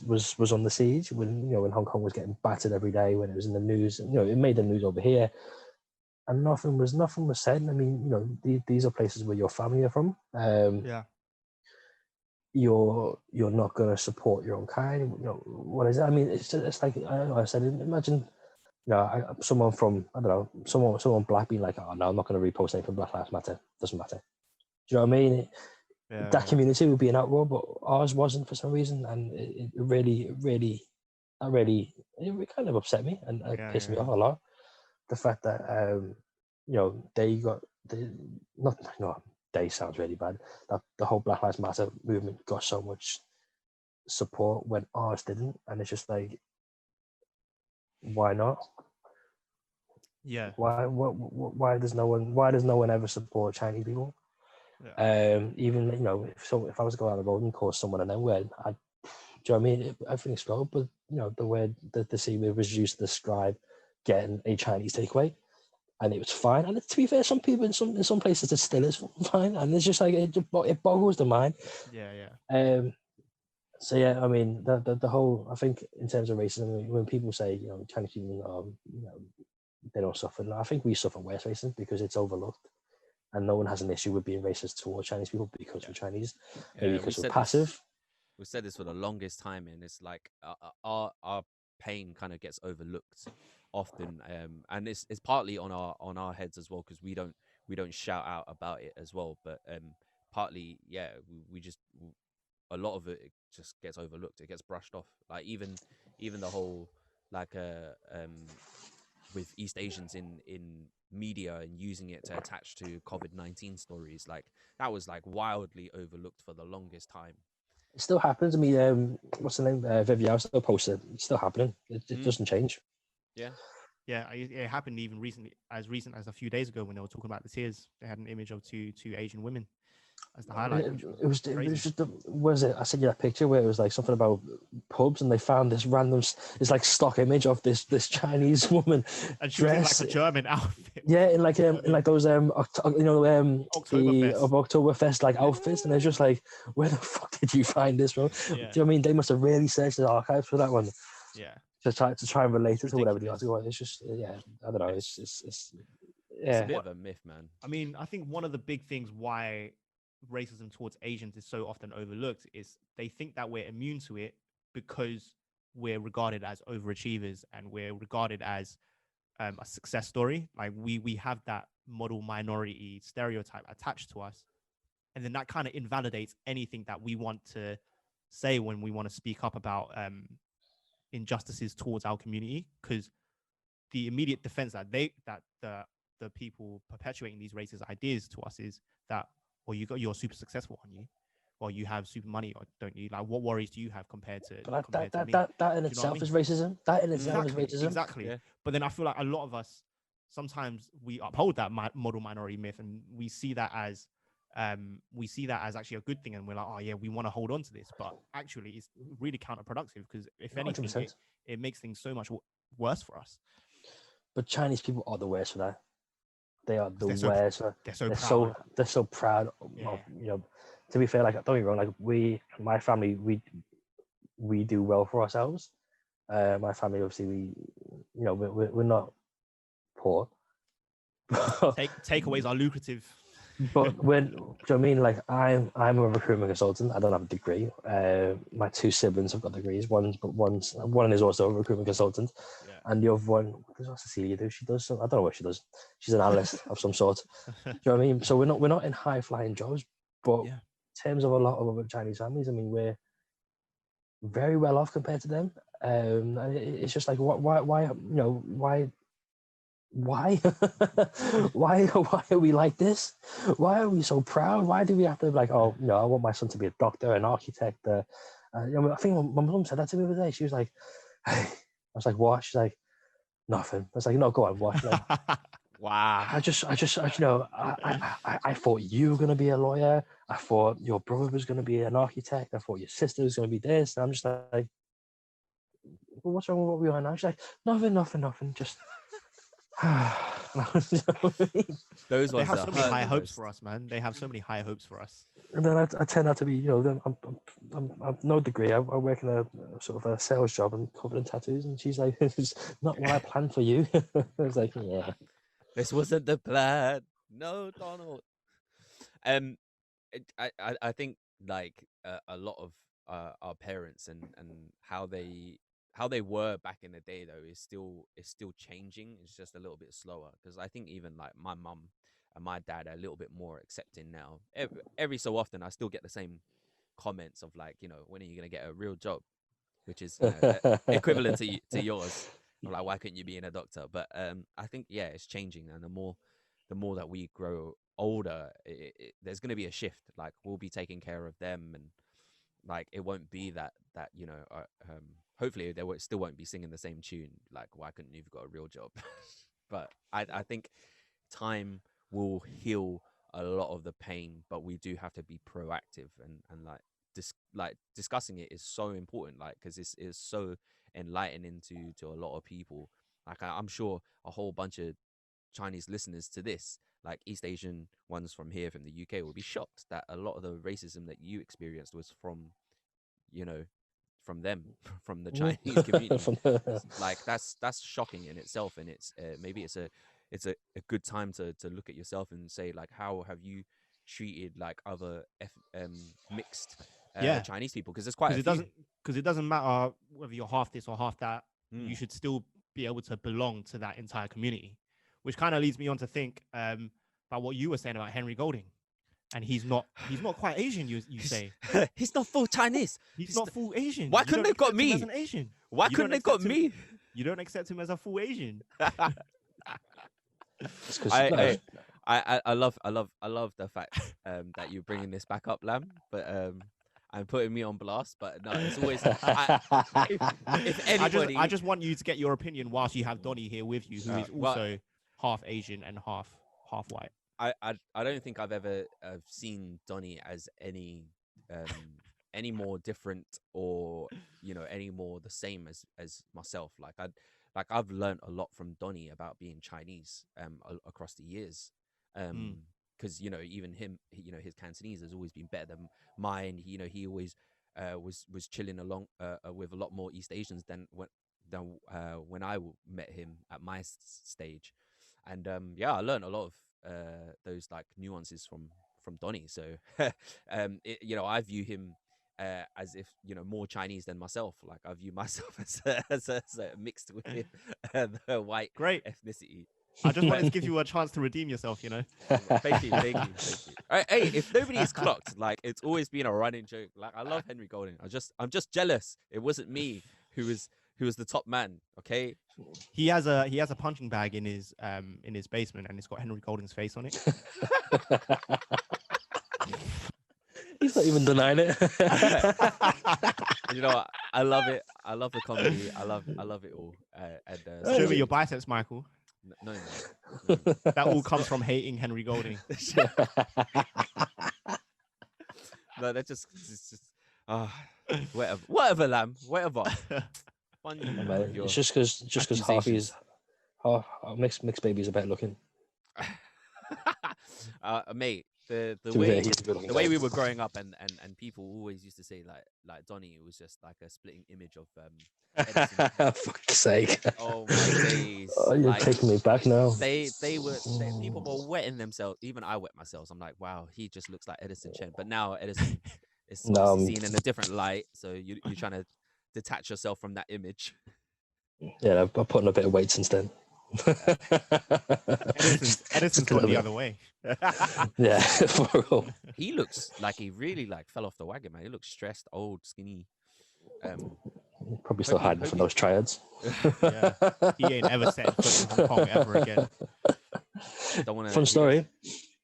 on the siege, when when Hong Kong was getting battered every day, when it was in the news, it made the news over here, and nothing was said. I mean, these are places where your family are from. You're not going to support your own kind. What is it? I mean, it's like, I don't know. I said, imagine, someone from, I don't know, someone black being like, oh no, I'm not going to repost anything from Black Lives Matter. Doesn't matter. Do you know what I mean? That community would be an outroar, but ours wasn't for some reason, and it really kind of upset me and pissed me off a lot. The fact that they sounds really bad. That the whole Black Lives Matter movement got so much support when ours didn't, and it's just like, why not? Yeah. Why does no one ever support Chinese people? Even if I was to go down the road and call someone an N-word, do you know what I mean? Everything explode, but the word that the C word was used to describe getting a Chinese takeaway, and it was fine. And to be fair, some people in some places it still is fine, and it's just like it boggles the mind. Yeah. So yeah, I mean the whole, I think in terms of racism, when people say Chinese people they don't suffer, no, I think we suffer worse racism because it's overlooked, and no one has an issue with being racist towards Chinese people because we're Chinese, maybe because we're passive. We've said this for the longest time, and it's like our pain kind of gets overlooked often, and it's partly on our heads as well, because we don't shout out about it as well, but partly we just, a lot of it just gets overlooked, it gets brushed off, like even the whole like with East Asians in media and using it to attach to COVID-19 stories, like that was like wildly overlooked for the longest time. It still happens. I mean, what's the name? Vivian still posted. It's still happening. It doesn't change. Yeah, it happened even recent as a few days ago when they were talking about the tears. They had an image of two Asian women as the highlight. It was just was it? I sent you that picture where it was like something about pubs, and they found this random, it's like stock image of this Chinese woman, and she was in like a German outfit. Yeah, in like those Oktoberfest like outfits, and it's just like, where the fuck did you find this from? Do you know what I mean? They must have really searched the archives for that one. Yeah. To try and relate it to whatever the article was. It's just I don't know. It's a bit of a myth, man. I mean, I think one of the big things why racism towards Asians is so often overlooked is they think that we're immune to it because we're regarded as overachievers and we're regarded as a success story. Like we have that model minority stereotype attached to us, and then that kind of invalidates anything that we want to say when we want to speak up about injustices towards our community, because the immediate defense that the people perpetuating these racist ideas to us is that, well, you're super successful, aren't you? Well, you have super money, or don't you? Like, what worries do you have compared to me? That in itself is racism. That in itself is racism. Exactly. Yeah. But then I feel like a lot of us, sometimes we uphold that model minority myth, and we see that as actually a good thing, and we're like, oh yeah, we want to hold on to this, but actually it's really counterproductive, because if anything, it makes things so much worse for us. But Chinese people are the worst for that. They are the worst. They're so proud. Yeah. To be fair, like, don't get me wrong, like my family, we do well for ourselves. My family, obviously, we're not poor. Takeaways are lucrative. But do you know what I mean? Like, I'm a recruitment consultant. I don't have a degree. My two siblings have got degrees. One is also a recruitment consultant, and the other one, what does Cecilia do? She does I don't know what she does. She's an analyst of some sort. Do you know what I mean? So we're not in high flying jobs, but in terms of a lot of other Chinese families, I mean, we're very well off compared to them. It's just like, why why are we like this? Why are we so proud? Why do we have to be like, oh, I want my son to be a doctor, an architect? I think my mum said that to me the other day. She was like, hey. I was like, what? She's like, nothing. I was like, no, go on, what? Like, wow. I thought you were gonna be a lawyer. I thought your brother was gonna be an architect. I thought your sister was gonna be this. And I'm just like, well, what's wrong with what we are now? She's like, nothing. Just. They have so many high hopes for us, man. They have so many high hopes for us. And then I turned out to be, I'm no degree. I work in a sort of a sales job and covered in tattoos. And she's like, "It's not what I planned for you." I was like, "Yeah, this wasn't the plan." No, Donald. I think like a lot of our parents and how they were back in the day though is still changing. It's just a little bit slower, because I think even like my mum and my dad are a little bit more accepting now. Every so often I still get the same comments of like, when are you going to get a real job, which is equivalent to yours. I'm like, why couldn't you be a doctor? But I think it's changing, and the more that we grow older, there's going to be a shift. Like, we'll be taking care of them, and like it won't be that hopefully they still won't be singing the same tune, like, why couldn't you've got a real job? But I think time will heal a lot of the pain, but we do have to be proactive, and like discussing it is so important, like, because this is so enlightening to a lot of people. Like, I'm sure a whole bunch of Chinese listeners to this, like East Asian ones from here, from the UK, will be shocked that a lot of the racism that you experienced was from, you know, from them, from the Chinese community. Like that's shocking in itself, and it's maybe it's a good time to look at yourself and say, like, how have you treated like other mixed Chinese people? Because there's quite a few. Because it doesn't matter whether you're half this or half that. You should still be able to belong to that entire community, which kind of leads me on to think about what you were saying about Henry Golding. And he's not quite Asian, you say. He's not full Chinese. He's not full Asian. Why couldn't they got me as an Asian? Why couldn't they got me? You don't accept him as a full Asian. I love the fact that you're bringing this back up, Lam, but and putting me on blast. But no, it's always if anybody. I just want you to get your opinion whilst you have Donny here with you, who is also half Asian and half white. I don't think I've ever seen Donny as any more different, or any more the same as myself. I've learned a lot from Donny about being Chinese across the years, because even him, his Cantonese has always been better than mine. He always was chilling along with a lot more East Asians than when I met him at my stage, and I learned a lot of those like nuances from Donny. So I view him as if more Chinese than myself. Like I view myself as a mixed with the white ethnicity. I just wanted to give you a chance to redeem yourself. Thank you. Hey, if nobody's clocked, like it's always been a running joke. Like I love Henry Golding. I'm just jealous it wasn't me who was the top man. Okay. He has a punching bag in his basement, and it's got Henry Golding's face on it. He's not even denying it. You know what? I love it. I love the comedy. I love it all. Show me your biceps, Michael. No. That all comes from hating Henry Golding. No, that's just whatever, Lamb, whatever. It's just because Harvey's mixed babies are better looking. Mate, the way we were growing up, and people always used to say like Donny was just like a splitting image of Edison. Fuck's sake! Oh my days! Oh, you're taking me back now. People were wetting themselves. Even I wet myself. So I'm like, wow, he just looks like Edison Chen. But now Edison is seen in a different light. So you're trying to detach yourself from that image. Yeah, I've put on a bit of weight since then. Edison's gone the other way. Yeah, for real. He looks like he really fell off the wagon, man. He looks stressed, old, skinny. Probably still hiding from those triads. Yeah, he ain't ever set foot in Hong Kong ever again. Fun story.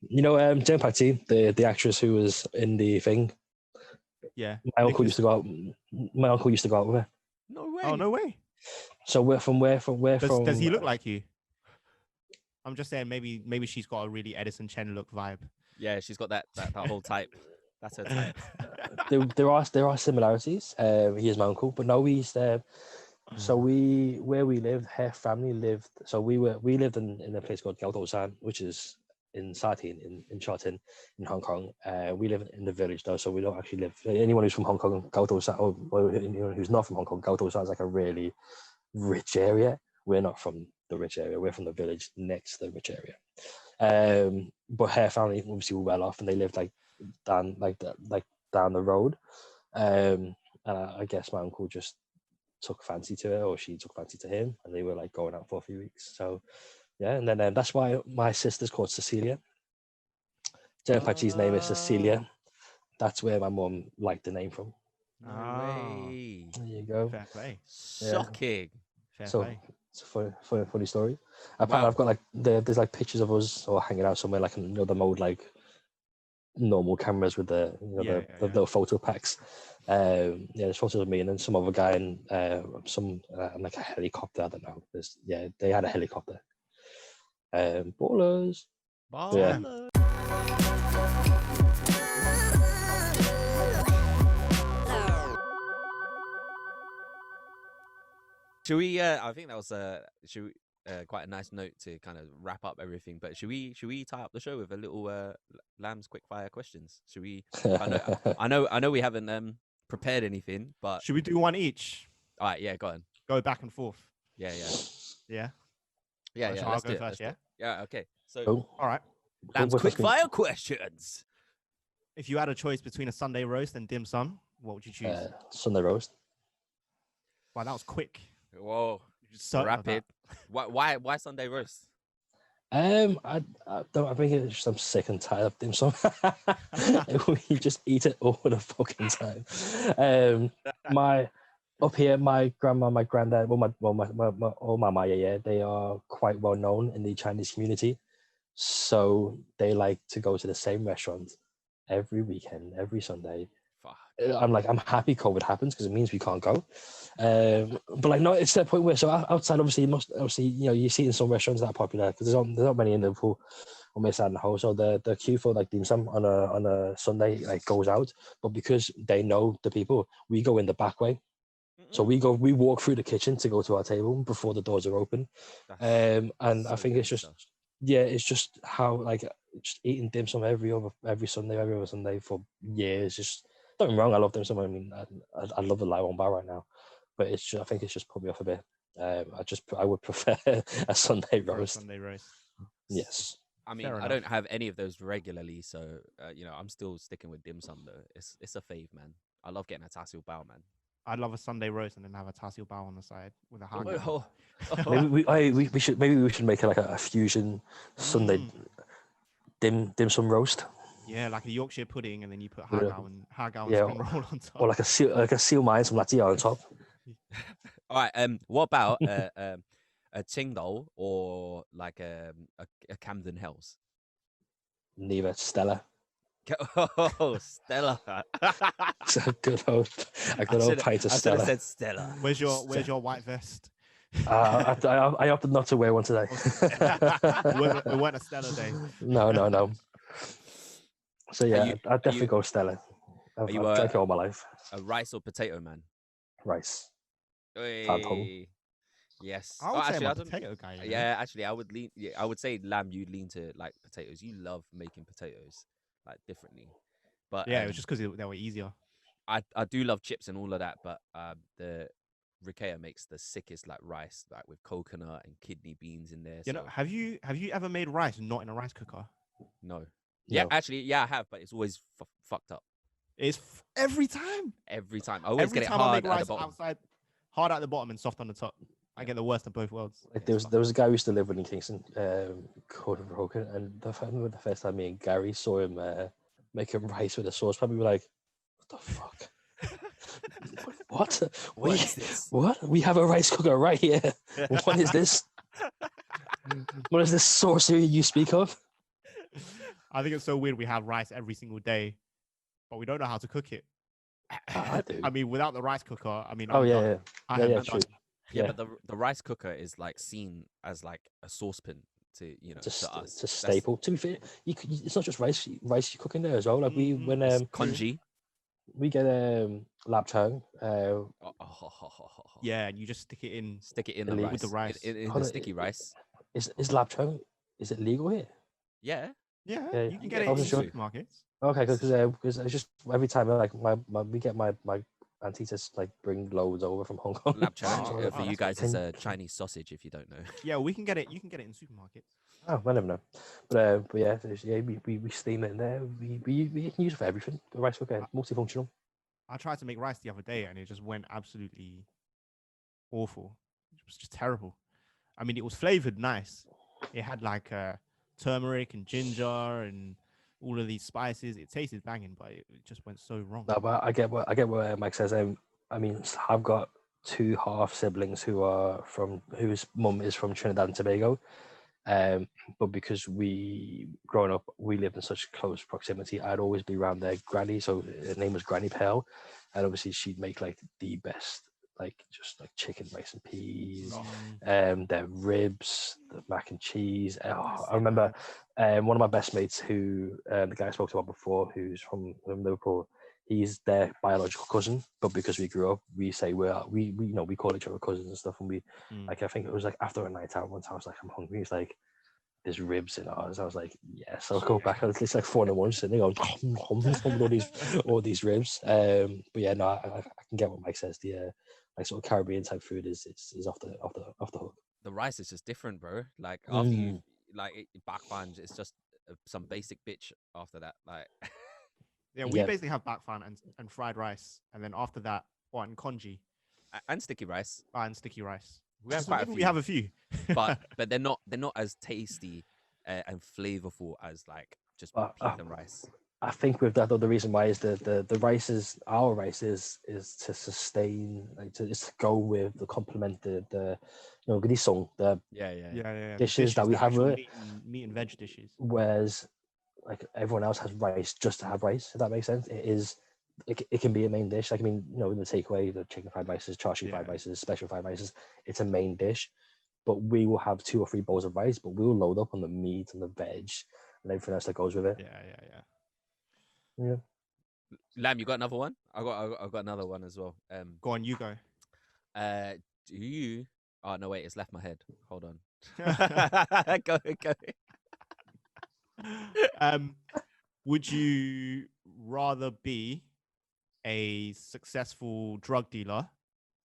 Jen Patti, the actress who was in the thing. Yeah. My uncle used to go out with her. No way. Oh, no way. So where from? Does he look like you? I'm just saying, maybe she's got a really Edison Chen look vibe. Yeah, she's got that whole type. That's her type. there are similarities. He is my uncle, but no, he's so where we lived, her family lived. So we lived in a place called Gaotou-san, which is in Satin, in Shatin, in Hong Kong. We live in the village though, so we don't actually live. Anyone who's from Hong Kong, Gaotou-san, or who's not from Hong Kong, Gaotou-san is like a really rich area. We're not from the rich area. We're from the village next to the rich area. But her family obviously were well off, and they lived down the road. And I guess my uncle just took fancy to her, or she took fancy to him, and they were going out for a few weeks. So yeah, and then that's why my sister's called Cecilia. Jen Patti's name is Cecilia. That's where my mum liked the name from. No way. There you go. Fair play. Shocking. Fair So play. it's a funny story. Apparently, I've got there's pictures of us all hanging out somewhere, the mode normal cameras with the little photo packs. There's photos of me and then some other guy and some a helicopter. I don't know. They had a helicopter. Ballers. Yeah. Should we? I think that was. quite a nice note to kind of wrap up everything. But should we tie up the show with a little Lamb's quickfire questions? Should we? I know we haven't prepared anything, but should we do one each? All right, yeah, go on. Go back and forth. Yeah. I'll go first. Yeah. Yeah. Okay. So, all right. Lamb's quickfire questions. If you had a choice between a Sunday roast and dim sum, what would you choose? Sunday roast. Wow, that was quick. Whoa, so rapid. Why Sunday roast? I don't. I think it's just I'm sick and tired of dim sum. We just eat it all the fucking time. Up here, my grandma, my granddad, my maya, they are quite well known in the Chinese community. So they like to go to the same restaurant every weekend, every Sunday. Fuck. I'm happy COVID happens because it means we can't go. But like, no, it's that point where, so outside, obviously, you see in some restaurants that are popular because there's not many in Liverpool on my side of the house. So the queue for like dim sum on a Sunday like goes out, but because they know the people, we go in the back way. So we walk through the kitchen to go to our table before the doors are open. And I think it's just, it's just how like just eating dim sum every other Sunday for years. Just don't get me wrong, I love dim sum. I mean, I love the Lai Wang bar right now, but it's just, I think it's just put me off a bit. I would prefer a Sunday roast. Sunday roast. Yes. I mean, I don't have any of those regularly, so I'm still sticking with dim sum though. It's a fave, man. I love getting a tasil bao, man. I'd love a Sunday roast and then have a tasil bao on the side with a hot. Maybe we should make it like a fusion Sunday dim sum roast. Yeah, like a Yorkshire pudding, and then you put hagao and spring roll on top. Or like a seal mine, some latte on top. All right. What about a Qingdao or like a Camden Hells? Neither. Stella. Oh, Stella. It's a good old pint of Stella. I should have said Stella. Where's your white vest? I opted not to wear one today. It weren't a Stella day. No. So yeah, I'd definitely go Stella. I've drank it all my life. A rice or potato man? Rice. Yes. I would say I'm a potato guy. Yeah, actually, I would lean. Yeah, I would say Lamb. You'd lean to like potatoes. You love making potatoes like differently. But yeah, it was just because they were easier. I do love chips and all of that, but the Rikea makes the sickest like rice, like with coconut and kidney beans in there. Have you ever made rice not in a rice cooker? No. Yeah, actually, yeah, I have, but it's always fucked up. It's every time. Every time. I always get it hard at the bottom. Outside, hard at the bottom and soft on the top. I get the worst of both worlds. Like there was a guy who used to live in Kingston, called Broken, and I remember the first time me and Gary saw him making rice with a sauce. Probably like, what the fuck? What is this? What? We have a rice cooker right here. What is this? What is this sorcery you speak of? I think it's so weird. We have rice every single day, but we don't know how to cook it. I do. I mean, without the rice cooker, I mean, true. Yeah, but the rice cooker is like seen as like a saucepan to just to us. It's a staple. To be fair, it's not just rice you cook in there as well. Like congee. We get lap chang. Yeah, and you just stick it in with the rice. In the sticky rice. Is lap chang? Is it legal here? Yeah. Yeah, you can get it in supermarkets. Okay, because it's just every time we get my auntie to like bring loads over from Hong Kong. Lap chang for you guys is a Chinese sausage, if you don't know. Yeah, we can get it. You can get it in supermarkets. Oh, I never know. But yeah, we steam it in there. We can use it for everything. The rice cooker, multifunctional. I tried to make rice the other day and it just went absolutely awful. It was just terrible. I mean, it was flavored nice. It had like turmeric and ginger and all of these spices. It tasted banging, but it just went so wrong. No, but I get what Mike says. I mean, I've got two half siblings whose mum is from Trinidad and Tobago. But because growing up, we lived in such close proximity, I'd always be around their granny. So her name was Granny Pell, and obviously she'd make like the best, like just like chicken, rice and peas, their ribs, the mac and cheese. I remember one of my best mates who the guy I spoke about before, who's from Liverpool. he's their biological cousin, but because we grew up, we say we call each other cousins and stuff. And we like, I think it was like after a night out once, I was like, I'm hungry. He's like, there's ribs in ours. I was like, yes. I'll go back. It's like 4 in the morning sitting there going, all these ribs. But yeah, no, I can get what Mike says. The like sort of Caribbean type food is off the hook. The rice is just different, bro. Like after you bakfan, it's just some basic bitch after that. Like yeah, we basically have bakfan and fried rice, and then after that, and congee and sticky rice. And sticky rice. We have quite a few. We have a few, but they're not as tasty and flavorful as like just pecan rice. I think with that though, the reason why is the rice is our rice is to sustain, like to go with the complement the grisong, the dishes that we have with it, meat and veg dishes. Whereas like everyone else has rice just to have rice. If that makes sense, it can be a main dish. Like I mean, the takeaway, the chicken fried rices, char siu fried rices, special fried rices, it's a main dish. But we will have 2 or 3 bowls of rice, but we'll load up on the meat and the veg and everything else that goes with it. Yeah. Lamb, you got another one? I got another one as well. Go on, you go. Do you? Oh no, wait, it's left my head. Hold on. Go. Would you rather be a successful drug dealer,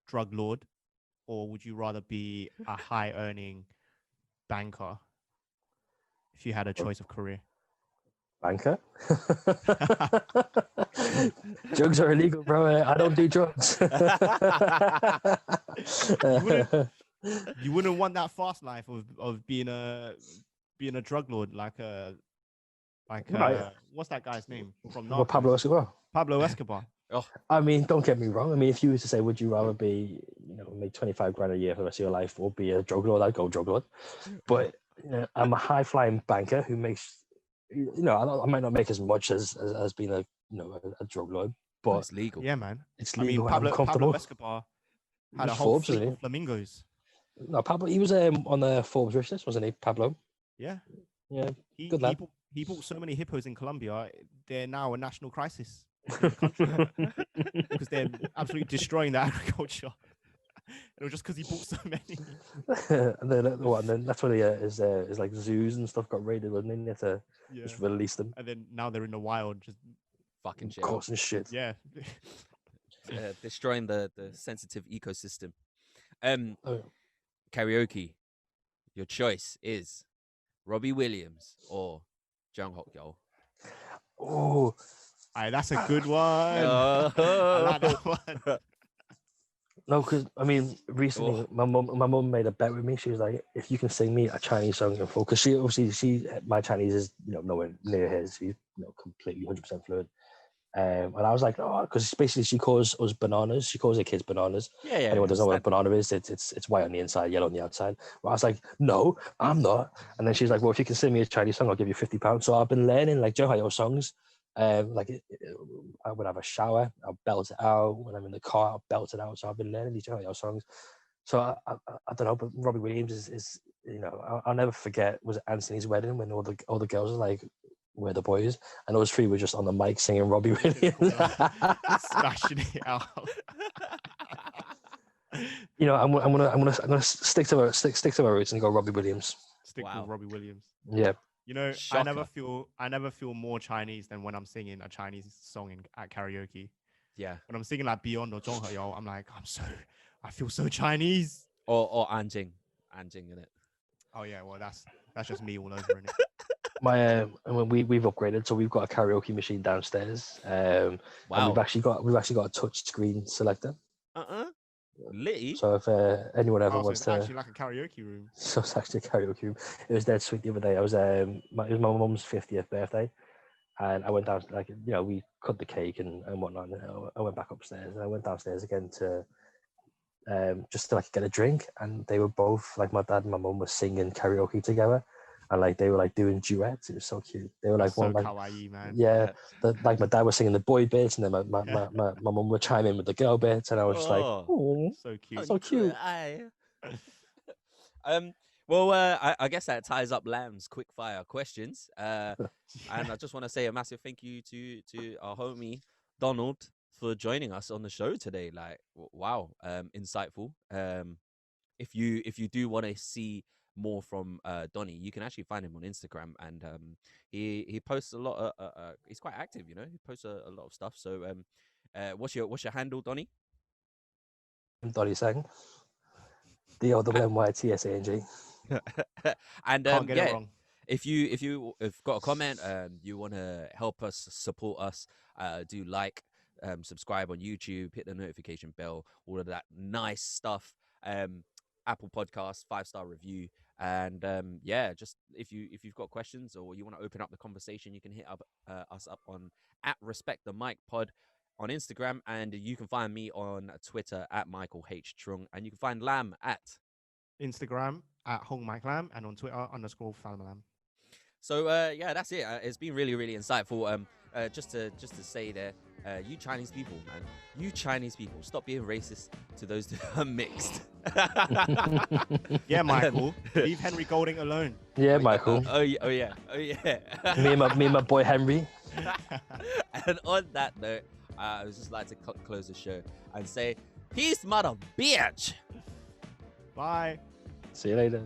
drug lord, or would you rather be a high-earning banker if you had a choice of career? Banker? Drugs are illegal, bro. I don't do drugs. You wouldn't want that fast life of being a drug lord, like what's that guy's name from Narcos? Pablo Escobar. Pablo Escobar. Oh. I mean, don't get me wrong. I mean, if you were to say, would you rather be, make 25 grand a year for the rest of your life, or be a drug lord? I'd go drug lord. But I'm a high flying banker who makes, I might not make as much as being a drug lord, but it's legal. Yeah, man. It's legal. I mean, I'm comfortable. Pablo Escobar had a whole fleet of flamingos. No, Pablo. He was on the Forbes wish list, wasn't he, Pablo? Yeah. Yeah. Good lad. He bought so many hippos in Colombia. They're now a national crisis in the country because they're absolutely destroying the agriculture. It was just because he bought so many. and then that's when his like zoos and stuff got raided, wasn't it? He had to just release them. And then now they're in the wild, just fucking shit, causing shit. Yeah. Destroying the sensitive ecosystem. Karaoke. Your choice is Robbie Williams or Jung Hock Yo. Oh, that's a good one. I like that one. No, because I mean, recently my mum made a bet with me. She was like, "If you can sing me a Chinese song in full," because my Chinese is nowhere near his. She's completely 100% fluent. And I was like, "Oh," because basically she calls us bananas. She calls her kids bananas. Yeah. Anyone doesn't know what a banana is? It's white on the inside, yellow on the outside. But I was like, "No, I'm not." And then she's like, "Well, if you can sing me a Chinese song, I'll give you £50." So I've been learning like Joe songs. I would have a shower, I'll belt it out. When I'm in the car, I'll belt it out. So I've been learning these Joe songs. So I don't know, but Robbie Williams is I'll never forget. Was it Anthony's wedding when all the girls were like, "Where the boys?" And those 3 were just on the mic singing Robbie Williams, smashing it out. I'm gonna stick to my roots and go Robbie Williams. Stick with Robbie Williams. Yeah. Shocker. I never feel more Chinese than when I'm singing a Chinese song at karaoke. Yeah. When I'm singing like Beyond or Zhonghe Yo, I'm like, I feel so Chinese. Or Anjing in it. Oh yeah, well that's just me all over in it. We've upgraded, so we've got a karaoke machine downstairs. Wow. And we've actually got a touch screen selector. Litty. So if anyone ever wants it's to, actually like a karaoke room. So it's actually a karaoke room. It was dead sweet the other day. It was my mum's 50th birthday, and I went down. We cut the cake and whatnot. And I went back upstairs, and I went downstairs again to just to get a drink. And they were both like, my dad and my mum were singing karaoke together. And they were doing duets. It was so cute. They were That's so kawaii, man. Yeah, my dad was singing the boy bits, and then my mum would chime in with the girl bits, and I was just like, "Oh, so cute, so cute." Well, I guess that ties up Lamb's quick fire questions. And I just want to say a massive thank you to our homie Donald for joining us on the show today. Like, wow, insightful. If you do want to see more from Donny, you can actually find him on Instagram, and he posts a lot. He's quite active, you know. He posts a lot of stuff. So, what's your handle, Donny? Donny Tsang. DONNYTSANG. And Can't get it wrong. if you've got a comment, you want to help us, support us, do like, subscribe on YouTube, hit the notification bell, all of that nice stuff. Apple Podcasts, 5-star review, and just if you've got questions or you want to open up the conversation, you can hit us up on @RespectTheMicPod on Instagram, and you can find me on Twitter @MichaelH Trung, and you can find Lam at Instagram @HongMikeLam, and on Twitter _FalmaLam. So that's it. It's been really, really insightful. Just to say there, you Chinese people, man, you Chinese people, stop being racist to those that are mixed. Yeah, Michael, leave Henry Golding alone. Yeah, Michael. Oh yeah. me and my boy Henry. And on that note, I would just like to close the show and say, peace, mother bitch. Bye. See you later.